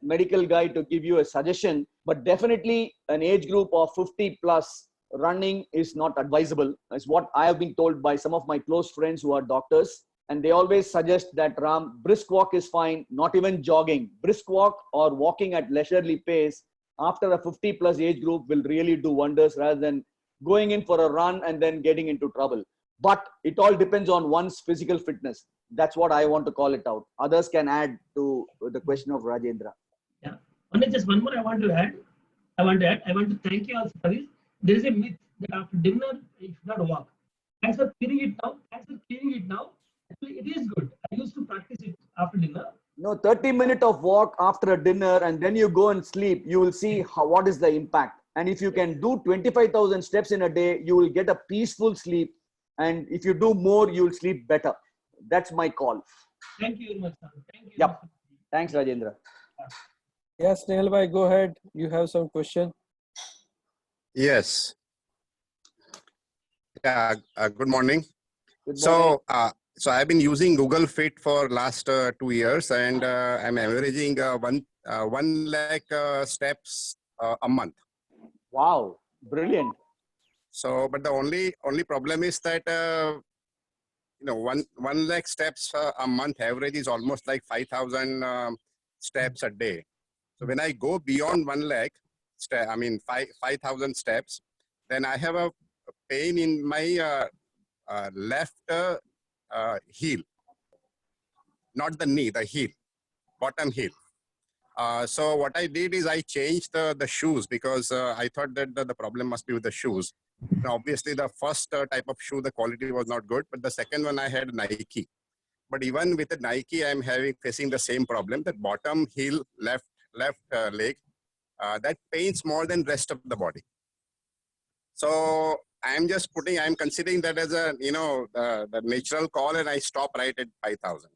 medical guy to give you a suggestion, but definitely an age group of 50 plus running is not advisable, is what I have been told by some of my close friends who are doctors. And they always suggest that brisk walk is fine, not even jogging. Brisk walk or walking at leisurely pace after a 50 plus age group will really do wonders, rather than going in for a run and then getting into trouble. But it all depends on one's physical fitness. That's what I want to call it out. Others can add to the question of Rajendra. Yeah. Only just one more I want to add. I want to thank you also for this. There is a myth that after dinner you should not walk. Thanks for clearing it now. Actually, it is good. I used to practice it after dinner. No, 30 minutes of walk after a dinner and then you go and sleep, you will see what is the impact. And if you can do 25,000 steps in a day, you will get a peaceful sleep. And if you do more, you will sleep better. That's my call. Thank you very much, sir. Thank you. Yep. Thanks, Rajendra. Yes, Nehal bhai, go ahead. You have some question. Yes. Yeah. Good morning. Good morning. So I've been using Google Fit for last 2 years, and I'm averaging 1 lakh steps a month. Wow, brilliant. So, but the only problem is that 1 lakh steps a month average is almost like 5,000 steps a day. So when I go beyond 1 lakh, 5,000 steps, then I have a pain in my left heel, not the knee, the heel, bottom heel. So what I did is I changed the shoes, because I thought that the problem must be with the shoes. Now, obviously, the first type of shoe, the quality was not good, but the second one I had Nike. But even with the Nike, I'm facing the same problem, that bottom heel, left leg, that pains more than rest of the body. So I'm considering that as a, the natural call, and I stop right at 5,000.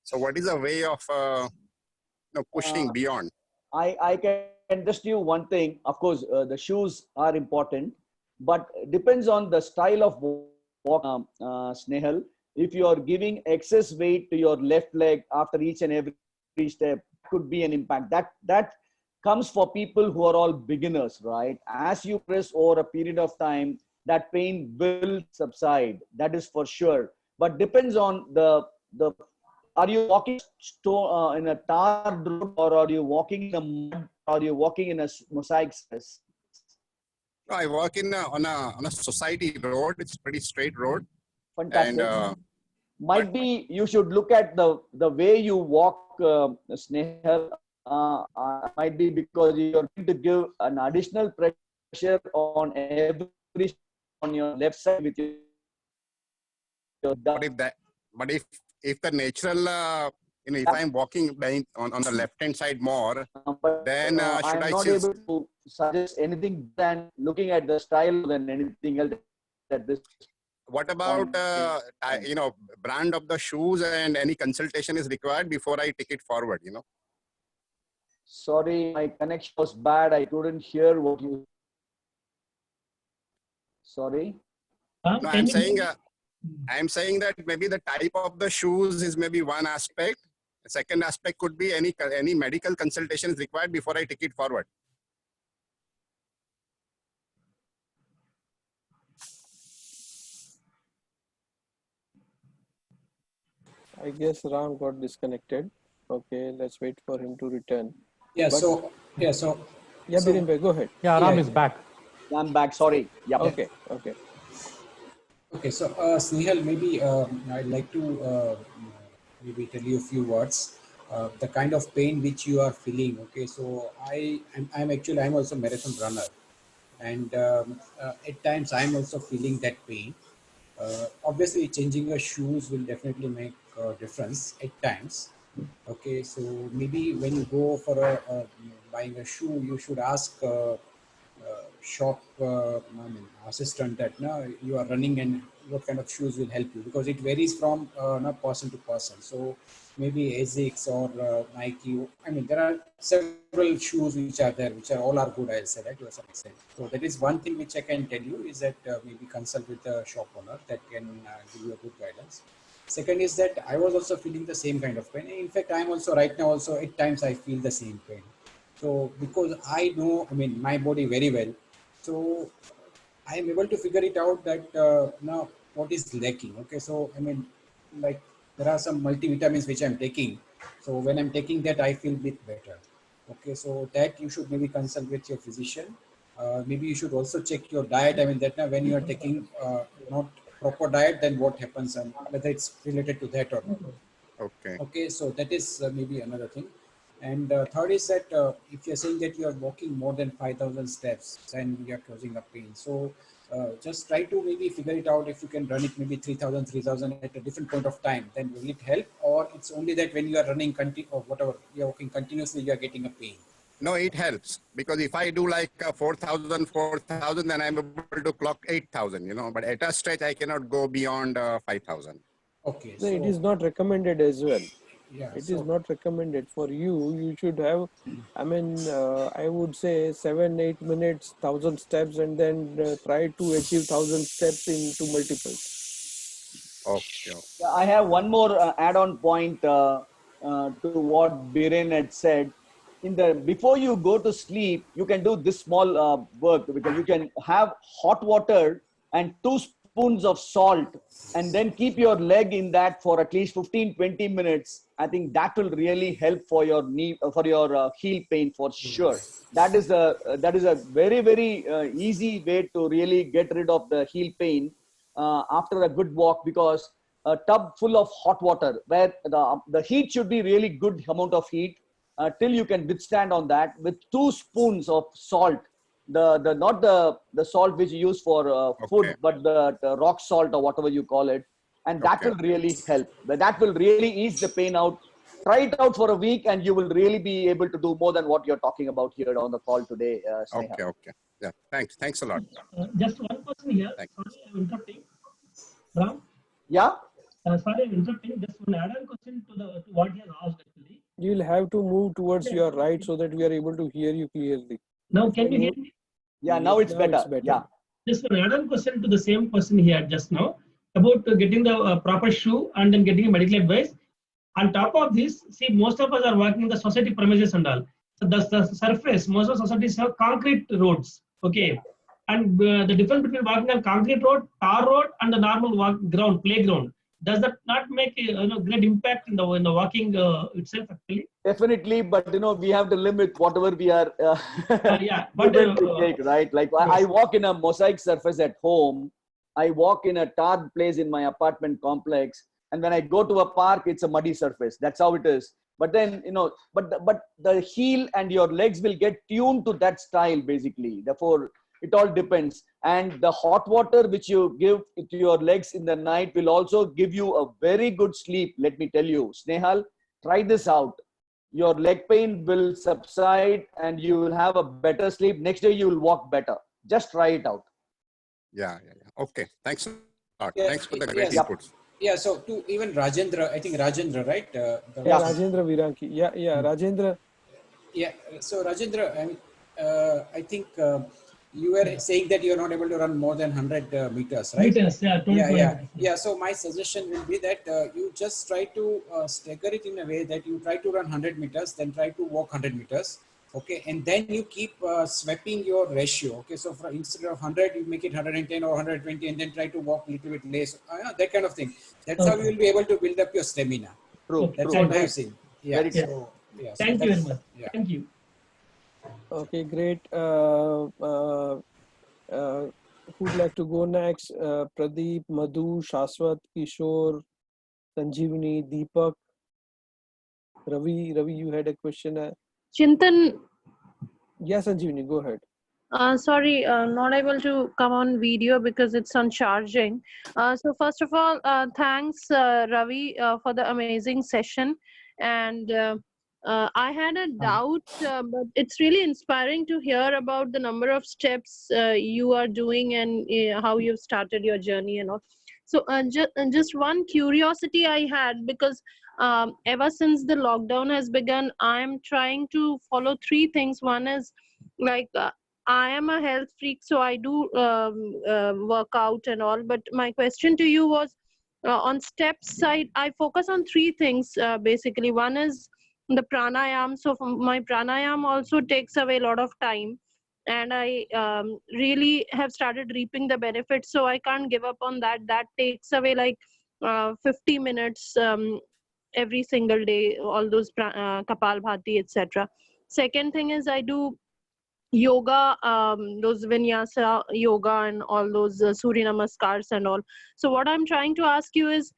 So what is a way of pushing beyond. I can just do one thing. Of course, the shoes are important, but depends on the style of walk, Snehal. If you are giving excess weight to your left leg after each and every step, could be an impact. That comes for people who are all beginners, right? As you press over a period of time, that pain will subside. That is for sure. But depends on the. Are you walking in a tarred road, or are you walking in a mud, or are you walking in a mosaic surface? No, I work on a society road. It's pretty straight road. Fantastic. And might be you should look at the way you walk, Snehal. Might be because you're going to give an additional pressure on every on your left side with your. But if the natural if I'm walking on the left hand side more, then should I'm I not still able to suggest anything than looking at the style than anything else at this. What about brand of the shoes, and any consultation is required before I take it forward? Sorry, my connection was bad. I couldn't hear what you. Sorry. No, I'm saying that maybe the type of the shoes is maybe one aspect. The second aspect could be any medical consultation is required before I take it forward. I guess Ram got disconnected. Okay, let's wait for him to return. Yeah. Yeah, Biren bhai, go ahead. Yeah, Ram is back. I'm back. Sorry. Yeah. Okay. Okay. So Snehal, maybe I'd like to maybe tell you a few words. The kind of pain which you are feeling. Okay. So I'm also a marathon runner, and at times I'm also feeling that pain. Obviously, changing your shoes will definitely make a difference at times. Okay, so maybe when you go for buying a shoe, you should ask shop assistant that you are running and what kind of shoes will help you, because it varies from person to person. So maybe ASICS or Nike. I mean, there are several shoes which are there, which are all are good, I'll say that to a certain extent. So that is one thing which I can tell you, is that maybe consult with the shop owner that can give you a good guidance. Second is that I was also feeling the same kind of pain. In fact, I'm also right now also at times I feel the same pain. So because I know, I mean, my body very well, so I am able to figure it out that now what is lacking. Okay, so I mean, like there are some multivitamins which I'm taking. So when I'm taking that, I feel a bit better. Okay, so that you should maybe consult with your physician. Maybe you should also check your diet. I mean, that now when you are taking not proper diet, then what happens, and whether it's related to that or not. Okay. Okay, so that is maybe another thing. And third is that if you're saying that you are walking more than 5,000 steps and you're causing a pain, so just try to maybe figure it out. If you can run it maybe 3,000 at a different point of time, then will it help? Or it's only that when you are running or whatever, you're walking continuously, you're getting a pain? No, it helps, because if I do like 4,000, then I'm able to clock 8,000, but at a stretch, I cannot go beyond 5,000. Okay. No, it is not recommended as well. Yeah, it is not recommended for you. You should have, I mean, I would say 7-8 minutes, 1,000 steps, and then try to achieve 1,000 steps into multiples. Okay. I have one more add-on point to what Biren had said. Before you go to sleep, you can do this small work, because you can have hot water and 2 spoons of salt, and then keep your leg in that for at least 15-20 minutes. I think that will really help for your knee, for your heel pain for sure. That is a very, very easy way to really get rid of the heel pain after a good walk, because a tub full of hot water, where the heat should be really good amount of heat till you can withstand on that, with 2 spoons of salt, not the salt which you use for food, but the rock salt or whatever you call it, and that will really help. That will really ease the pain out. Try it out for a week, and you will really be able to do more than what you're talking about here on the call today, Sneha. Okay. Yeah, thanks a lot. Just one question here. Sorry, I'm interrupting. Ram? Yeah? Sorry, I'm interrupting. Just one add-on question to what he has asked actually. You'll have to move towards your right so that we are able to hear you clearly. Now, can you hear me? Yeah, now it's Now better. it's better. Yeah. Just an add-on question to the same question he had just now about getting the proper shoe and then getting a medical advice. On top of this, see, most of us are working in the society premises and all. So the surface, most of societies have concrete roads. Okay. And the difference between walking on concrete road, tar road, and the normal ground, playground, does that not make a great impact in the walking itself actually? Definitely, but we have to limit whatever we are Yeah, but able to take, right? Like yes. I walk in a mosaic surface at home. I walk in a tarred place in my apartment complex, and when I go to a park, it's a muddy surface. That's how it is. But then but the heel and your legs will get tuned to that style basically. Therefore, it all depends. And the hot water which you give to your legs in the night will also give you a very good sleep. Let me tell you, Snehal, try this out. Your leg pain will subside and you will have a better sleep. Next day you will walk better. Just try it out. Yeah. Okay, thanks a lot. Yeah, Thanks for the great yes. inputs. Yeah, so to even Rajendra, I think Rajendra, right? Rajendra Viranki. Yeah, Rajendra. Yeah, so Rajendra, I think you were saying that you are not able to run more than 100 meters, right? Meters, yeah, 20 yeah. So my suggestion will be that you just try to stagger it in a way that you try to run 100 meters, then try to walk 100 meters. Okay, and then you keep swapping your ratio. Okay, so instead of 100, you make it 110 or 120, and then try to walk a little bit less. That kind of thing. That's how you will be able to build up your stamina. True. That's True. what I've seen. Yeah. Very good. So, yeah. Thank so you very much. Yeah. Thank you. Okay, great. Who'd like to go next? Pradeep, Madhu, Shaswat, Kishore, Sanjeevani, Deepak, Ravi. Ravi, you had a question. Chintan, Yes, Sanjeevani, go ahead. sorry, not able to come on video because it's on charging. So first of all, thanks Ravi for the amazing session. And I had a doubt, but it's really inspiring to hear about the number of steps you are doing and how you've started your journey and all. So just one curiosity I had, because ever since the lockdown has begun, I'm trying to follow three things. One is like I am a health freak, so I do work out and all. But my question to you was, on steps side, I focus on three things basically. One is the pranayam. So my pranayam also takes away a lot of time, and I really have started reaping the benefits. So I can't give up on that. That takes away like 50 minutes every single day. All those Kapalbhati, etc. Second thing is I do yoga, those vinyasa yoga and all those Surya Namaskars and all. So what I'm trying to ask you is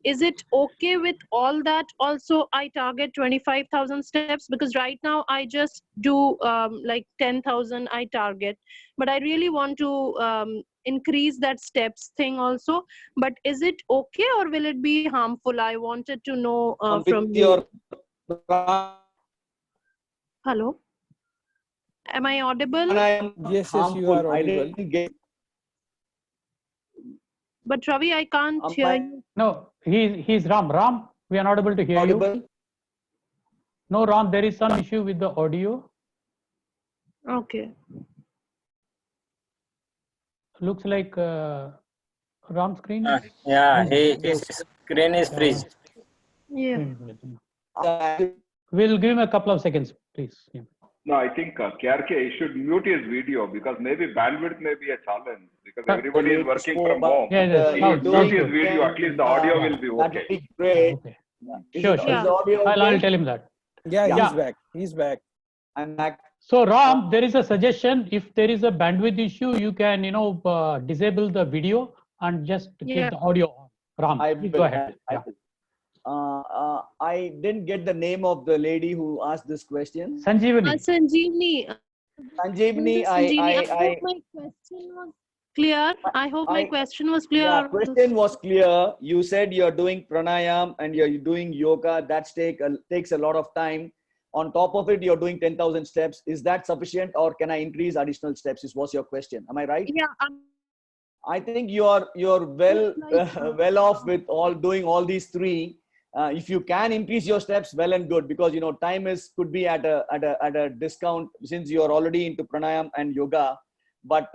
it okay with all that also I target 25,000 steps? Because right now I just do like 10,000 I target, but I really want to increase that steps thing also. But is it okay or will it be harmful? I wanted to know from you. Hello? Am I audible? Yes, you are audible. But Ravi, I can't hear you. No, he's Ram. Ram, we are not able to hear audible? you. No, Ram, there is some issue with the audio. Okay. Looks like Ram's screen. Yeah, his screen is freeze. Yeah. We'll give him a couple of seconds, please. Yeah. No, I think KRK should mute his video because maybe bandwidth may be a challenge because everybody is working from home. Yeah, He should mute his video, at least the audio will be okay. That'd be great. Okay. Sure. I'll tell him that. Yeah, he's back. I'm back. So Ram, there is a suggestion. If there is a bandwidth issue, you can disable the video and just keep the audio on. Ram, please go ahead. I didn't get the name of the lady who asked this question. Sanjeevani. Sanjeevani, I hope my question was clear. I hope my question was clear. Yeah, question was clear. You said you're doing pranayam and you're doing yoga. That takes a lot of time. On top of it, you're doing 10,000 steps. Is that sufficient, or can I increase additional steps? Was your question? Am I right? Yeah. I think you're well off with doing all these three. If you can increase your steps, well and good, because time could be at a discount since you are already into pranayam and yoga. But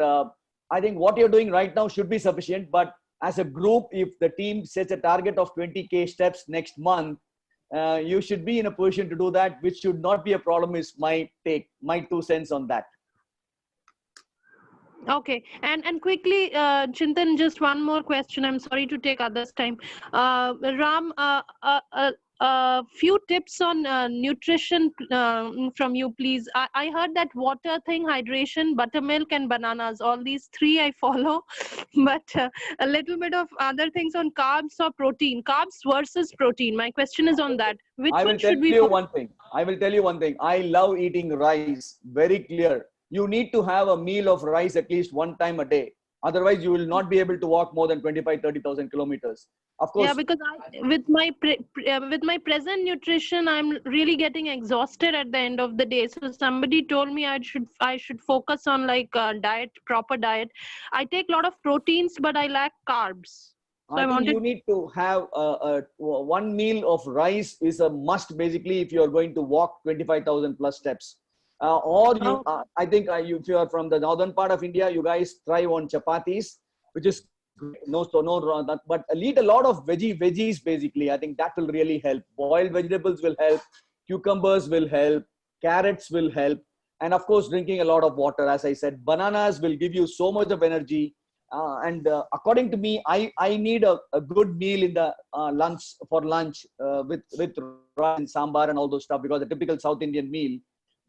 I think what you're doing right now should be sufficient. But as a group, if the team sets a target of 20K steps next month, you should be in a position to do that, which should not be a problem. Is my take, my 2 cents on that. Okay, and quickly, Chintan, just one more question. I'm sorry to take others' time. Ram, few tips on nutrition from you, please. I heard that water thing, hydration, buttermilk, and bananas. All these three I follow, but a little bit of other things on carbs or protein. Carbs versus protein. My question is on that. Which I will one tell should we you follow? one thing. I will tell you one thing. I love eating rice. Very clear. You need to have a meal of rice at least one time a day. Otherwise, you will not be able to walk more than 25-30,000 kilometers. Of course. Yeah, because with my present nutrition, I'm really getting exhausted at the end of the day. So somebody told me I should focus on like proper diet. I take a lot of proteins, but I lack carbs. So I think wanted. you need to have one meal of rice is a must basically if you are going to walk 25,000 plus steps. Or you, I think if you are from the northern part of India, you guys thrive on chapatis, which is but eat a lot of veggies basically. I think that will really help. Boiled vegetables will help. Cucumbers will help. Carrots will help. And of course, drinking a lot of water. As I said, bananas will give you so much of energy. According to me, I need a good meal in the lunch with rice and sambar and all those stuff, because the typical South Indian meal.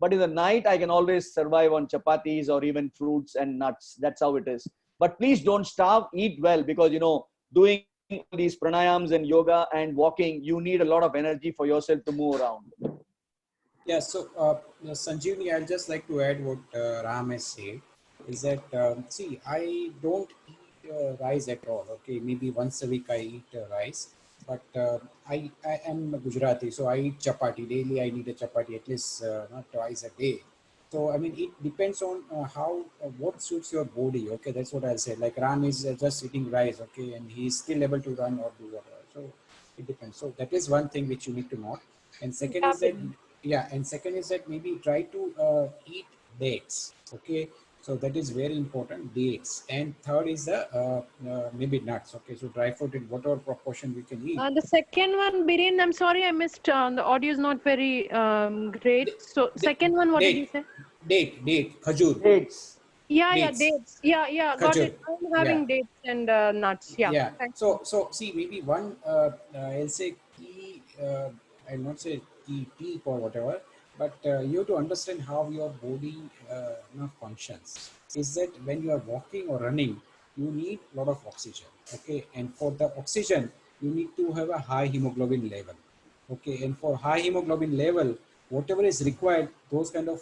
But in the night, I can always survive on chapatis or even fruits and nuts. That's how it is. But please don't starve, eat well, because doing these pranayams and yoga and walking, you need a lot of energy for yourself to move around. Yeah, so Sanjeevani, I'd just like to add what Ram has said, is that, see, I don't eat rice at all, okay? Maybe once a week I eat rice, but I am Gujarati, so I eat chapati. Daily I need a chapati at least not twice a day. So, I mean, it depends on what suits your body, okay? That's what I'll say. Like Ram is just eating rice, okay? And he's still able to run or do whatever. So, it depends. So, that is one thing which you need to know. And second is that, and second is that maybe try to eat dates, okay? So that is very important, dates. And third is the maybe nuts, okay? So dry fruit in whatever proportion we can eat. The second one, Biren, I'm sorry I missed. The audio is not very great. So second one, what did you say? Date, khajur. Dates. Yeah, dates. Yeah, got Khajur. it. I'm having dates and nuts. Yeah. So see, maybe one I'll say key. I'll not say key tip or whatever, but you have to understand how your body functions. Is that when you are walking or running, you need a lot of oxygen, okay? And for the oxygen, you need to have a high hemoglobin level, okay? And for high hemoglobin level, whatever is required, those kind of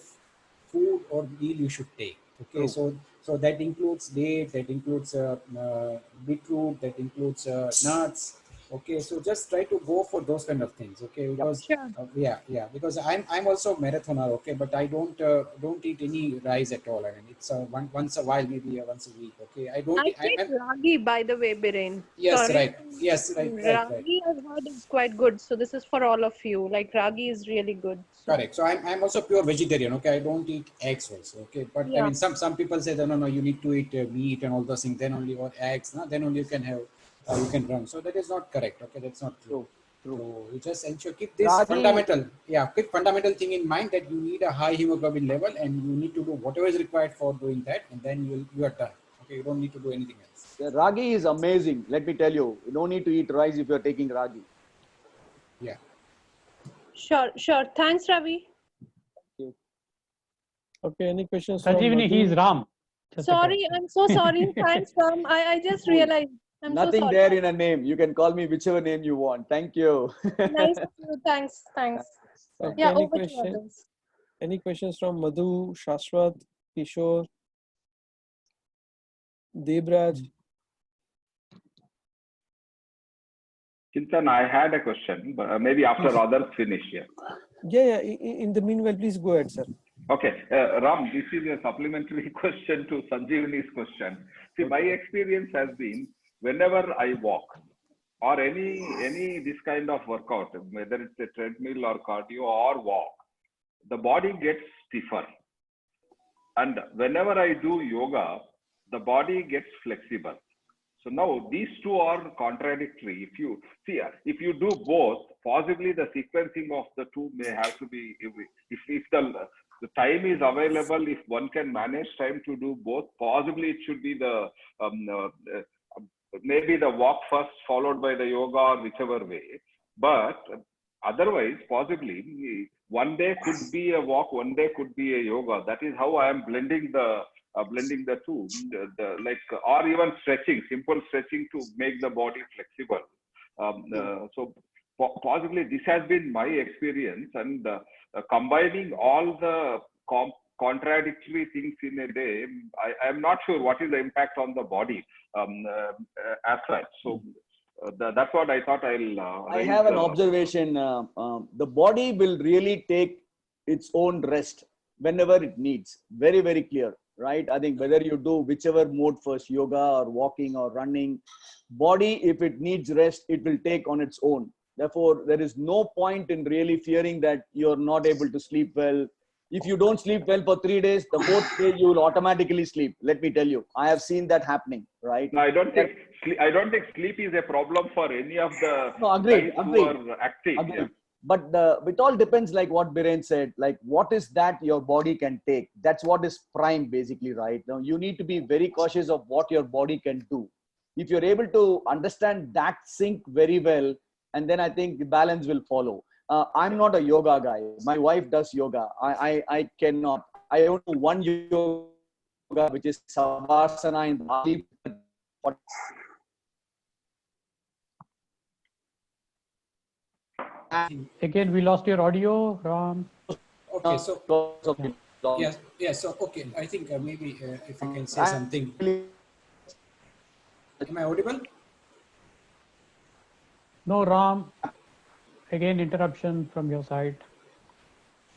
food or meal you should take, okay? So that includes date, that includes beetroot, that includes nuts, okay? So just try to go for those kind of things, okay? Because because I'm also a marathoner, okay? But I don't eat any rice at all. I mean, it's once a while, maybe once a week, okay? I take ragi, by the way, Biren. Yes, Sorry. right. Yes, right. Ragi, I've heard is quite good. So this is for all of you. Like ragi is really good. So. Correct. So I'm also pure vegetarian. Okay, I don't eat eggs also. Okay, but I mean, some people say that no, you need to eat meat and all those things. Then only, or eggs. No? Then only you can have, you can run. So that is not correct. Okay, that's not true. So you just ensure, keep this keep fundamental thing in mind, that you need a high hemoglobin level and you need to do whatever is required for doing that, and then you are done. Okay, you don't need to do anything else. The ragi is amazing. Let me tell you, you don't need to eat rice if you're taking ragi. Yeah. Sure. Thanks, Ravi. Thank you. Okay, any questions? Sanjeevani, he is Ram. Sorry, I'm so sorry. Thanks, Ram. I just realized. I'm Nothing so sorry. there in a name. You can call me whichever name you want. Thank you. Nice of you. Thanks. Okay, Yeah, over to others. Any questions from Madhu, Shashwat, Kishore, Debraj? Chintan, I had a question, but maybe after others finish here. Yeah. In the meanwhile, please go ahead, sir. Okay, Ram, this is a supplementary question to Sanjeevani's question. See, my experience has been, whenever I walk, or any this kind of workout, whether it's a treadmill or cardio or walk, the body gets stiffer. And whenever I do yoga, the body gets flexible. So now these two are contradictory. If you see, if you do both, possibly the sequencing of the two may have to be, if the time is available, if one can manage time to do both, possibly it should be the maybe the walk first followed by the yoga or whichever way. But otherwise, possibly one day could be a walk, one day could be a yoga. That is how I am blending the two, like, or even stretching, simple stretching to make the body flexible. So possibly this has been my experience, and combining all the contradictory things in a day, I am not sure what is the impact on the body as such. So that's what I thought I'll I have an observation. The body will really take its own rest whenever it needs. Very, very clear, right? I think whether you do whichever mode first, yoga or walking or running, body, if it needs rest, it will take on its own. Therefore, there is no point in really fearing that you're not able to sleep well. If you don't sleep well for 3 days, the fourth day you will automatically sleep. Let me tell you, I have seen that happening, right? No, I don't think sleep is a problem for any of the agreed, guys who are active. Agreed. Yeah. But it all depends, like what Biren said, like what is that your body can take. That's what is prime, basically, right? Now you need to be very cautious of what your body can do. If you're able to understand that sync very well, and then I think the balance will follow. I'm not a yoga guy. My wife does yoga. I cannot. I only do one yoga, which is Savasana in Bali. Again, we lost your audio, Ram. Okay, so yes. So okay, I think maybe if I can say something. Am I audible? No, Ram. Again, interruption from your side.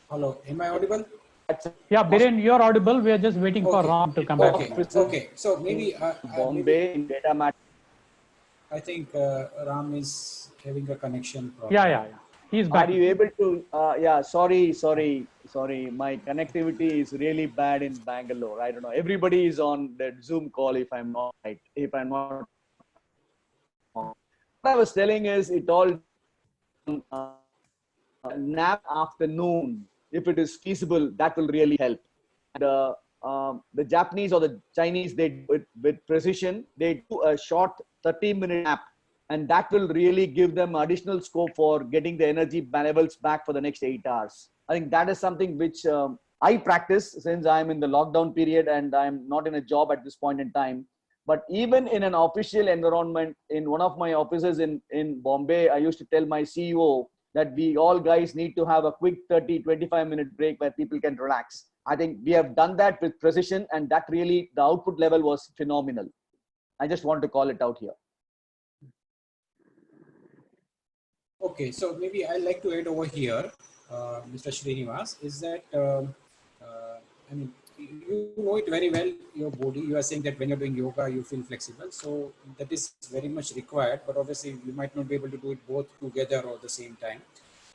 Hello, am I audible? Yeah, Biren, you're audible. We are just waiting for Ram to come back. Okay. So maybe Bombay in data matter. I think Ram is having a connection problem. Yeah. He's back. Are you able to? Yeah. Sorry. My connectivity is really bad in Bangalore. I don't know. Everybody is on that Zoom call. If I'm not right. If I'm not. What I was telling is it all. Nap afternoon, if it is feasible, that will really help. And the Japanese or the Chinese, they do it with precision. They do a short 30-minute nap, and that will really give them additional scope for getting the energy levels back for the next 8 hours. I think that is something which I practice since I'm in the lockdown period and I'm not in a job at this point in time. But even in an official environment, in one of my offices in Bombay, I used to tell my CEO that we all guys need to have a quick 30-25-minute break where people can relax. I think we have done that with precision, and that really, the output level was phenomenal. I just want to call it out here. Okay, so maybe I'd like to add over here, Mr. Srinivas, is that, I mean, you know it very well, your body. You are saying that when you're doing yoga, you feel flexible. So that is very much required, but obviously you might not be able to do it both together or at the same time.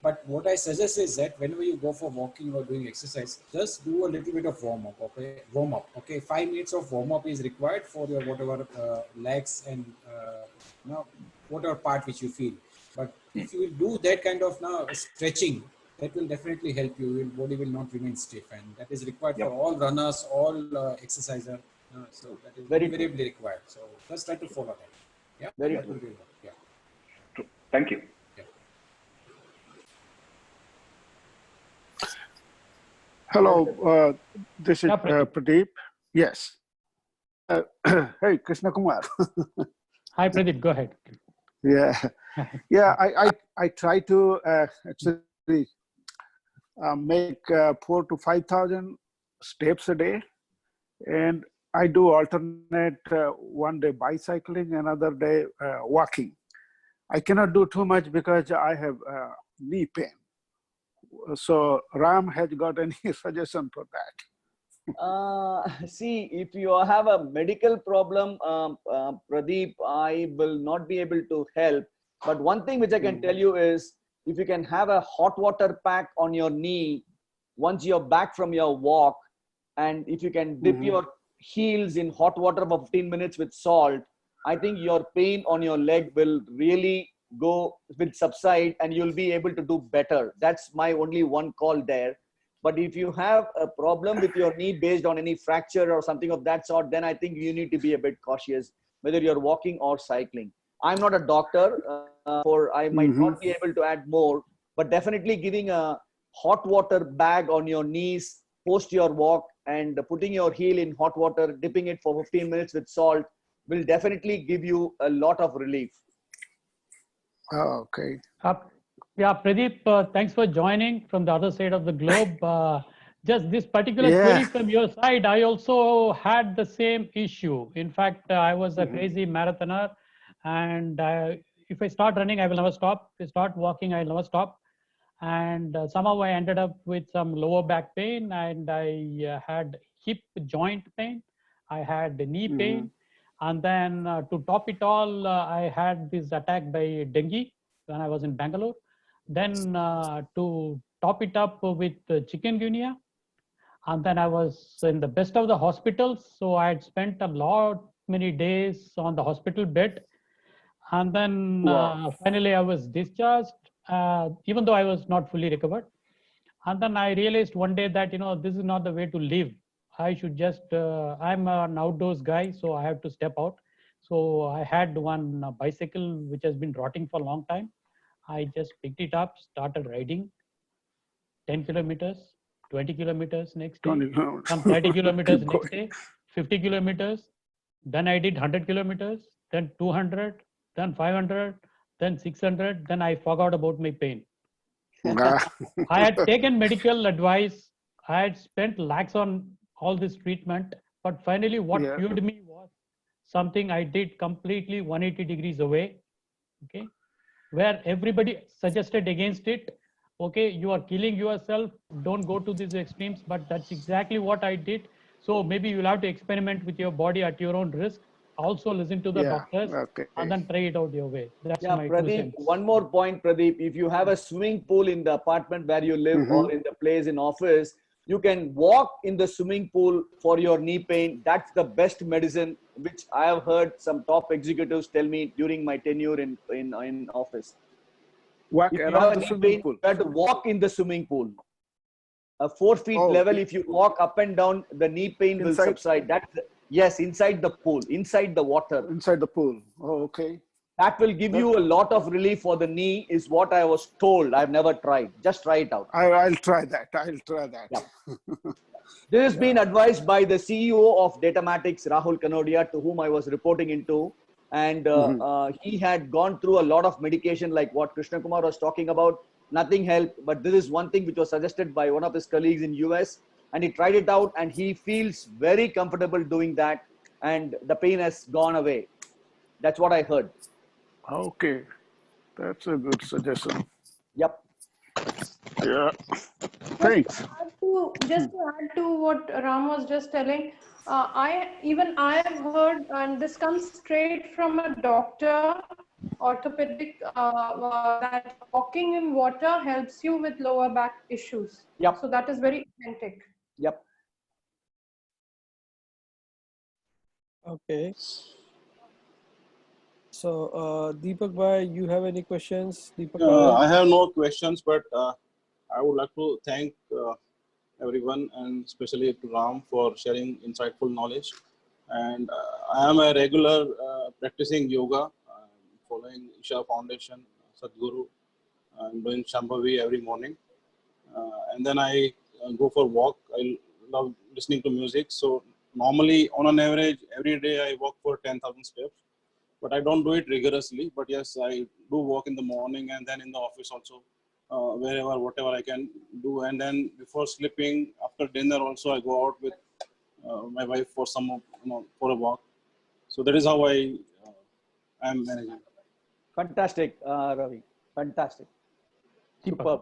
But what I suggest is that whenever you go for walking or doing exercise, just do a little bit of warm up. Okay, 5 minutes of warm up is required for your whatever legs and whatever part which you feel. But if you do that kind of stretching, that will definitely help you. Your body will not remain stiff, and that is required for all runners, all exercisers. So that is very required. So just try to follow that. Yeah, very that true. will work. Yeah. True. Thank you. Hello, this is Pradeep. Yes. Hey, Krishna Kumar. Hi, Pradeep. Go ahead. Yeah. I try to actually make 4,000 to 5,000 steps a day, and I do alternate one day bicycling, another day walking. I cannot do too much because I have knee pain. So Ram has got any suggestion for that? See, if you have a medical problem, Pradeep, I will not be able to help. But one thing which I can tell you is, if you can have a hot water pack on your knee once you're back from your walk, and if you can dip your heels in hot water for 15 minutes with salt, I think your pain on your leg will really will subside and you'll be able to do better. That's my only one call there. But if you have a problem with your knee based on any fracture or something of that sort, then I think you need to be a bit cautious, whether you're walking or cycling. I'm not a doctor, I might not be able to add more, but definitely giving a hot water bag on your knees post your walk and putting your heel in hot water, dipping it for 15 minutes with salt will definitely give you a lot of relief. Oh, okay. Yeah, Pradeep, thanks for joining from the other side of the globe. Just this particular query from your side, I also had the same issue. In fact, I was a crazy marathoner, and if I start running, I will never stop. If I start walking, I will never stop. And somehow I ended up with some lower back pain, and I had hip joint pain. I had knee pain. And then to top it all, I had this attack by dengue when I was in Bangalore. Then to top it up with chikungunya. And then I was in the best of the hospitals. So I had spent many days on the hospital bed. And then finally I was discharged, even though I was not fully recovered. And then I realized one day that, this is not the way to live. I should just, I'm an outdoors guy, so I have to step out. So I had one bicycle which has been rotting for a long time. I just picked it up, started riding 10 kilometers, 20 kilometers next day, some 30 kilometers next day, 50 kilometers. Then I did 100 kilometers, then 200, then 500, then 600. Then I forgot about my pain. I had taken medical advice. I had spent lakhs on all this treatment, but finally what cured me was something I did completely 180 degrees away, okay, where everybody suggested against it. Okay, you are killing yourself, don't go to these extremes, but that's exactly what I did. So maybe you'll have to experiment with your body at your own risk. Also listen to the doctors and then try it out your way. That's my Pradeep, one more point, Pradeep. If you have a swimming pool in the apartment where you live or in the place in office, you can walk in the swimming pool for your knee pain. That's the best medicine, which I have heard some top executives tell me during my tenure in office. Walk if you around have the knee swimming pain, pool. you have to walk in the swimming pool. A 4 feet level, if you walk up and down, the knee pain will subside. Yes, inside the pool, inside the water. Inside the pool. Oh, okay. That will give you a lot of relief for the knee, is what I was told. I've never tried. Just try it out. I'll try that. I'll try that. Yeah. This has been advised by the CEO of Datamatics, Rahul Kanodia, to whom I was reporting into. And he had gone through a lot of medication like what Krishna Kumar was talking about. Nothing helped, but this is one thing which was suggested by one of his colleagues in US, and he tried it out and he feels very comfortable doing that, and the pain has gone away. That's what I heard. Okay, that's a good suggestion. Yep. Yeah. Thanks. Just to add to what Ram was just telling, I have heard, and this comes straight from a doctor, orthopedic, that walking in water helps you with lower back issues. Yep. So that is very authentic. Yep. Okay. So Deepak Bhai, you have any questions? Deepak Bhai? I have no questions, but I would like to thank everyone, and especially to Ram for sharing insightful knowledge. And I am a regular practicing yoga, following Isha Foundation, Sadhguru. I'm doing Shambhavi every morning. And then I go for walk. I love listening to music. So normally, on an average, every day I walk for 10,000 steps. But I don't do it rigorously. But yes, I do walk in the morning and then in the office also, wherever, whatever I can do. And then before sleeping, after dinner also, I go out with my wife for for a walk. So that is how I am managing. Fantastic, Ravi. Fantastic. Superb.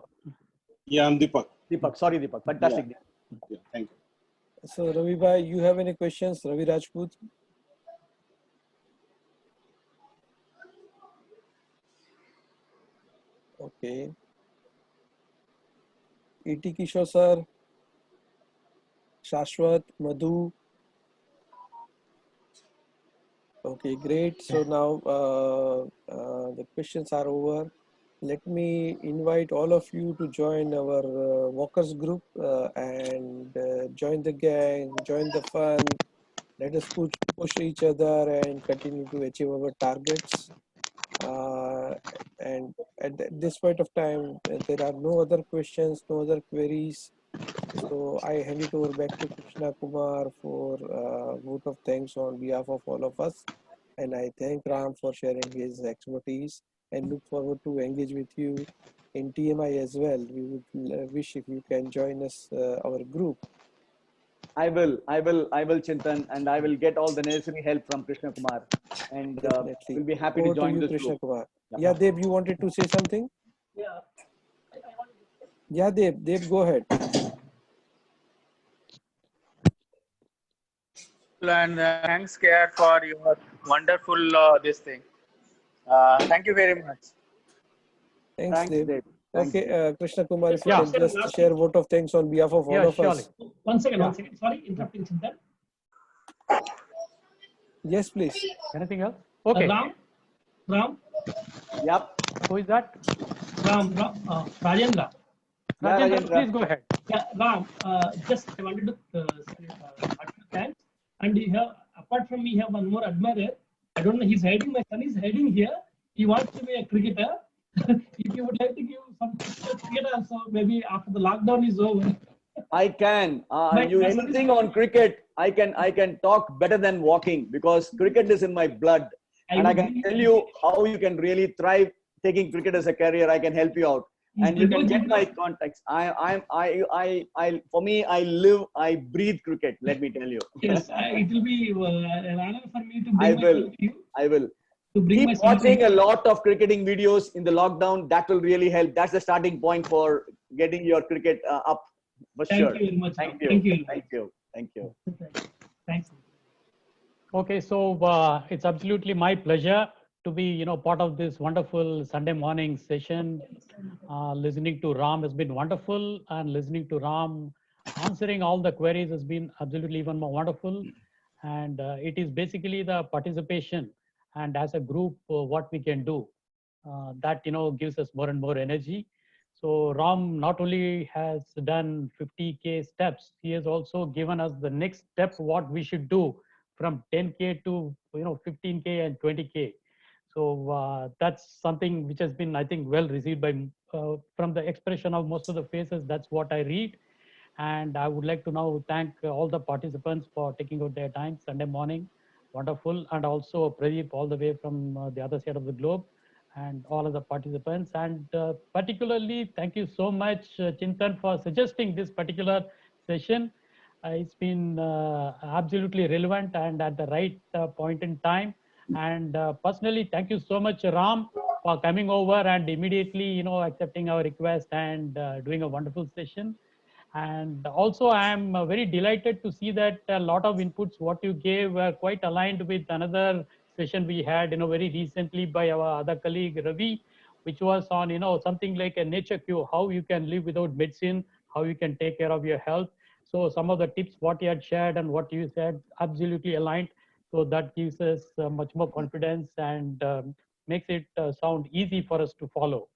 Yeah, I'm Deepak. Deepak, sorry, Deepak. Fantastic. Yeah, thank you. So Ravi Bhai, you have any questions? Ravi Rajput? Okay. E.T. Kishore sir, Shashwat, Madhu. Okay, great. So now the questions are over. Let me invite all of you to join our walkers group and join the gang, join the fun. Let us push each other and continue to achieve our targets. And at this point of time, there are no other questions, no other queries. So I hand it over back to Krishna Kumar for vote of thanks on behalf of all of us. And I thank Ram for sharing his expertise and look forward to engage with you in TMI as well. We would wish if you can join us, our group. I will, Chintan, and I will get all the necessary help from Krishna Kumar, and Definitely. we'll be happy Over to join you, this Krishna group. Kumar. Yeah. Yeah, Dev, you wanted to say something? Yeah. Yeah, Dev, go ahead. And thanks, Care, for your wonderful this thing. Thank you very much. Thanks, Dev. Thanks, Okay, Dev. Krishna Kumar, if you Yeah. can just share vote of thanks on behalf of all of surely. us. One second. Sorry, interrupting Chintan. Yes, please. Anything else? Okay. Ram. Yep. Who is that? Ram. Rajendra. Rajendra, please go ahead. Yeah, Ram. Just I wanted to say thanks. And you have, apart from me, you have one more admirer. I don't know. He's hiding. My son is hiding here. He wants to be a cricketer. If you would like to give some tips for cricket also, maybe after the lockdown is over. I can. My son is Anything on cricket, I can talk better than walking because cricket is in my blood, and I can tell you how you can really thrive taking cricket as a career. I can help you out, and you can get my contacts. For me, I breathe cricket. Let me tell you. Yes, it will be an honor for me to bring I my will. son to you. I will. To bring Keep my son to watching you. a lot of cricketing videos in the lockdown. That will really help. That's the starting point for getting your cricket up. For Thank sure. you very much. Thank you. Thank you. Thank you. Thank you. Thanks. Okay, so it's absolutely my pleasure to be, part of this wonderful Sunday morning session. Listening to Ram has been wonderful, and listening to Ram answering all the queries has been absolutely even more wonderful. And it is basically the participation and as a group what we can do that gives us more and more energy. So Ram not only has done 50K steps, he has also given us the next step what we should do from 10K to 15K and 20K. So that's something which has been, I think, well received by from the expression of most of the faces. That's what I read. And I would like to now thank all the participants for taking out their time Sunday morning. Wonderful. And also Pradeep all the way from the other side of the globe, and all of the participants. And particularly, thank you so much, Chintan, for suggesting this particular session. It's been absolutely relevant and at the right point in time. And personally, thank you so much, Ram, for coming over and immediately, accepting our request and doing a wonderful session. And also, I am very delighted to see that a lot of inputs what you gave were quite aligned with another session we had, very recently by our other colleague Ravi, which was on, something like a nature cure, how you can live without medicine, how you can take care of your health. So some of the tips what you had shared and what you said absolutely aligned. So that gives us much more confidence and makes it sound easy for us to follow.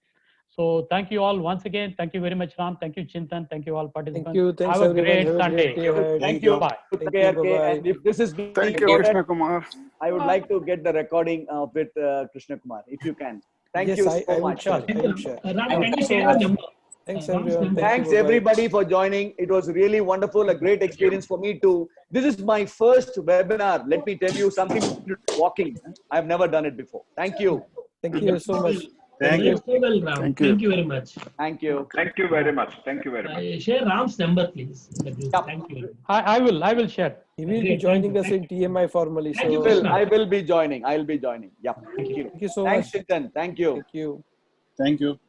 So thank you all once again. Thank you very much, Ram. Thank you, Chintan. Thank you all participants. Thank you. Thanks, Have a everyone. great Have a Sunday. great day ahead. Thank you. Bye. Thank you. Bye-bye. And if this is being Thank you, recorded, Krishna Kumar. I would like to get the recording with Krishna Kumar, if you can. Thank Yes, you I so would much. share. I would share. Ram, Thank can you you so share your much. number? Thanks, Ram's everyone. number. Thank Thanks you. Bye-bye. everybody for joining. It was really wonderful, a great experience for me too. This is my first webinar. Let me tell you something walking. I've never done it before. Thank you. Thank you so much. Thank you. So well, Ram. Thank you. Thank you very much. Thank you. Thank you very much. Thank you very much. Share Ram's number, please, in the group. Yep. Thank you. I will share. He will be Great. joining Thank us you. in TMI formally. Thank you, So Krishna. I will be joining. I'll be joining. Yep. Thank you. Thank you. thank you so Thanks, much. Chintan. Thank you. Thank you. Thank you.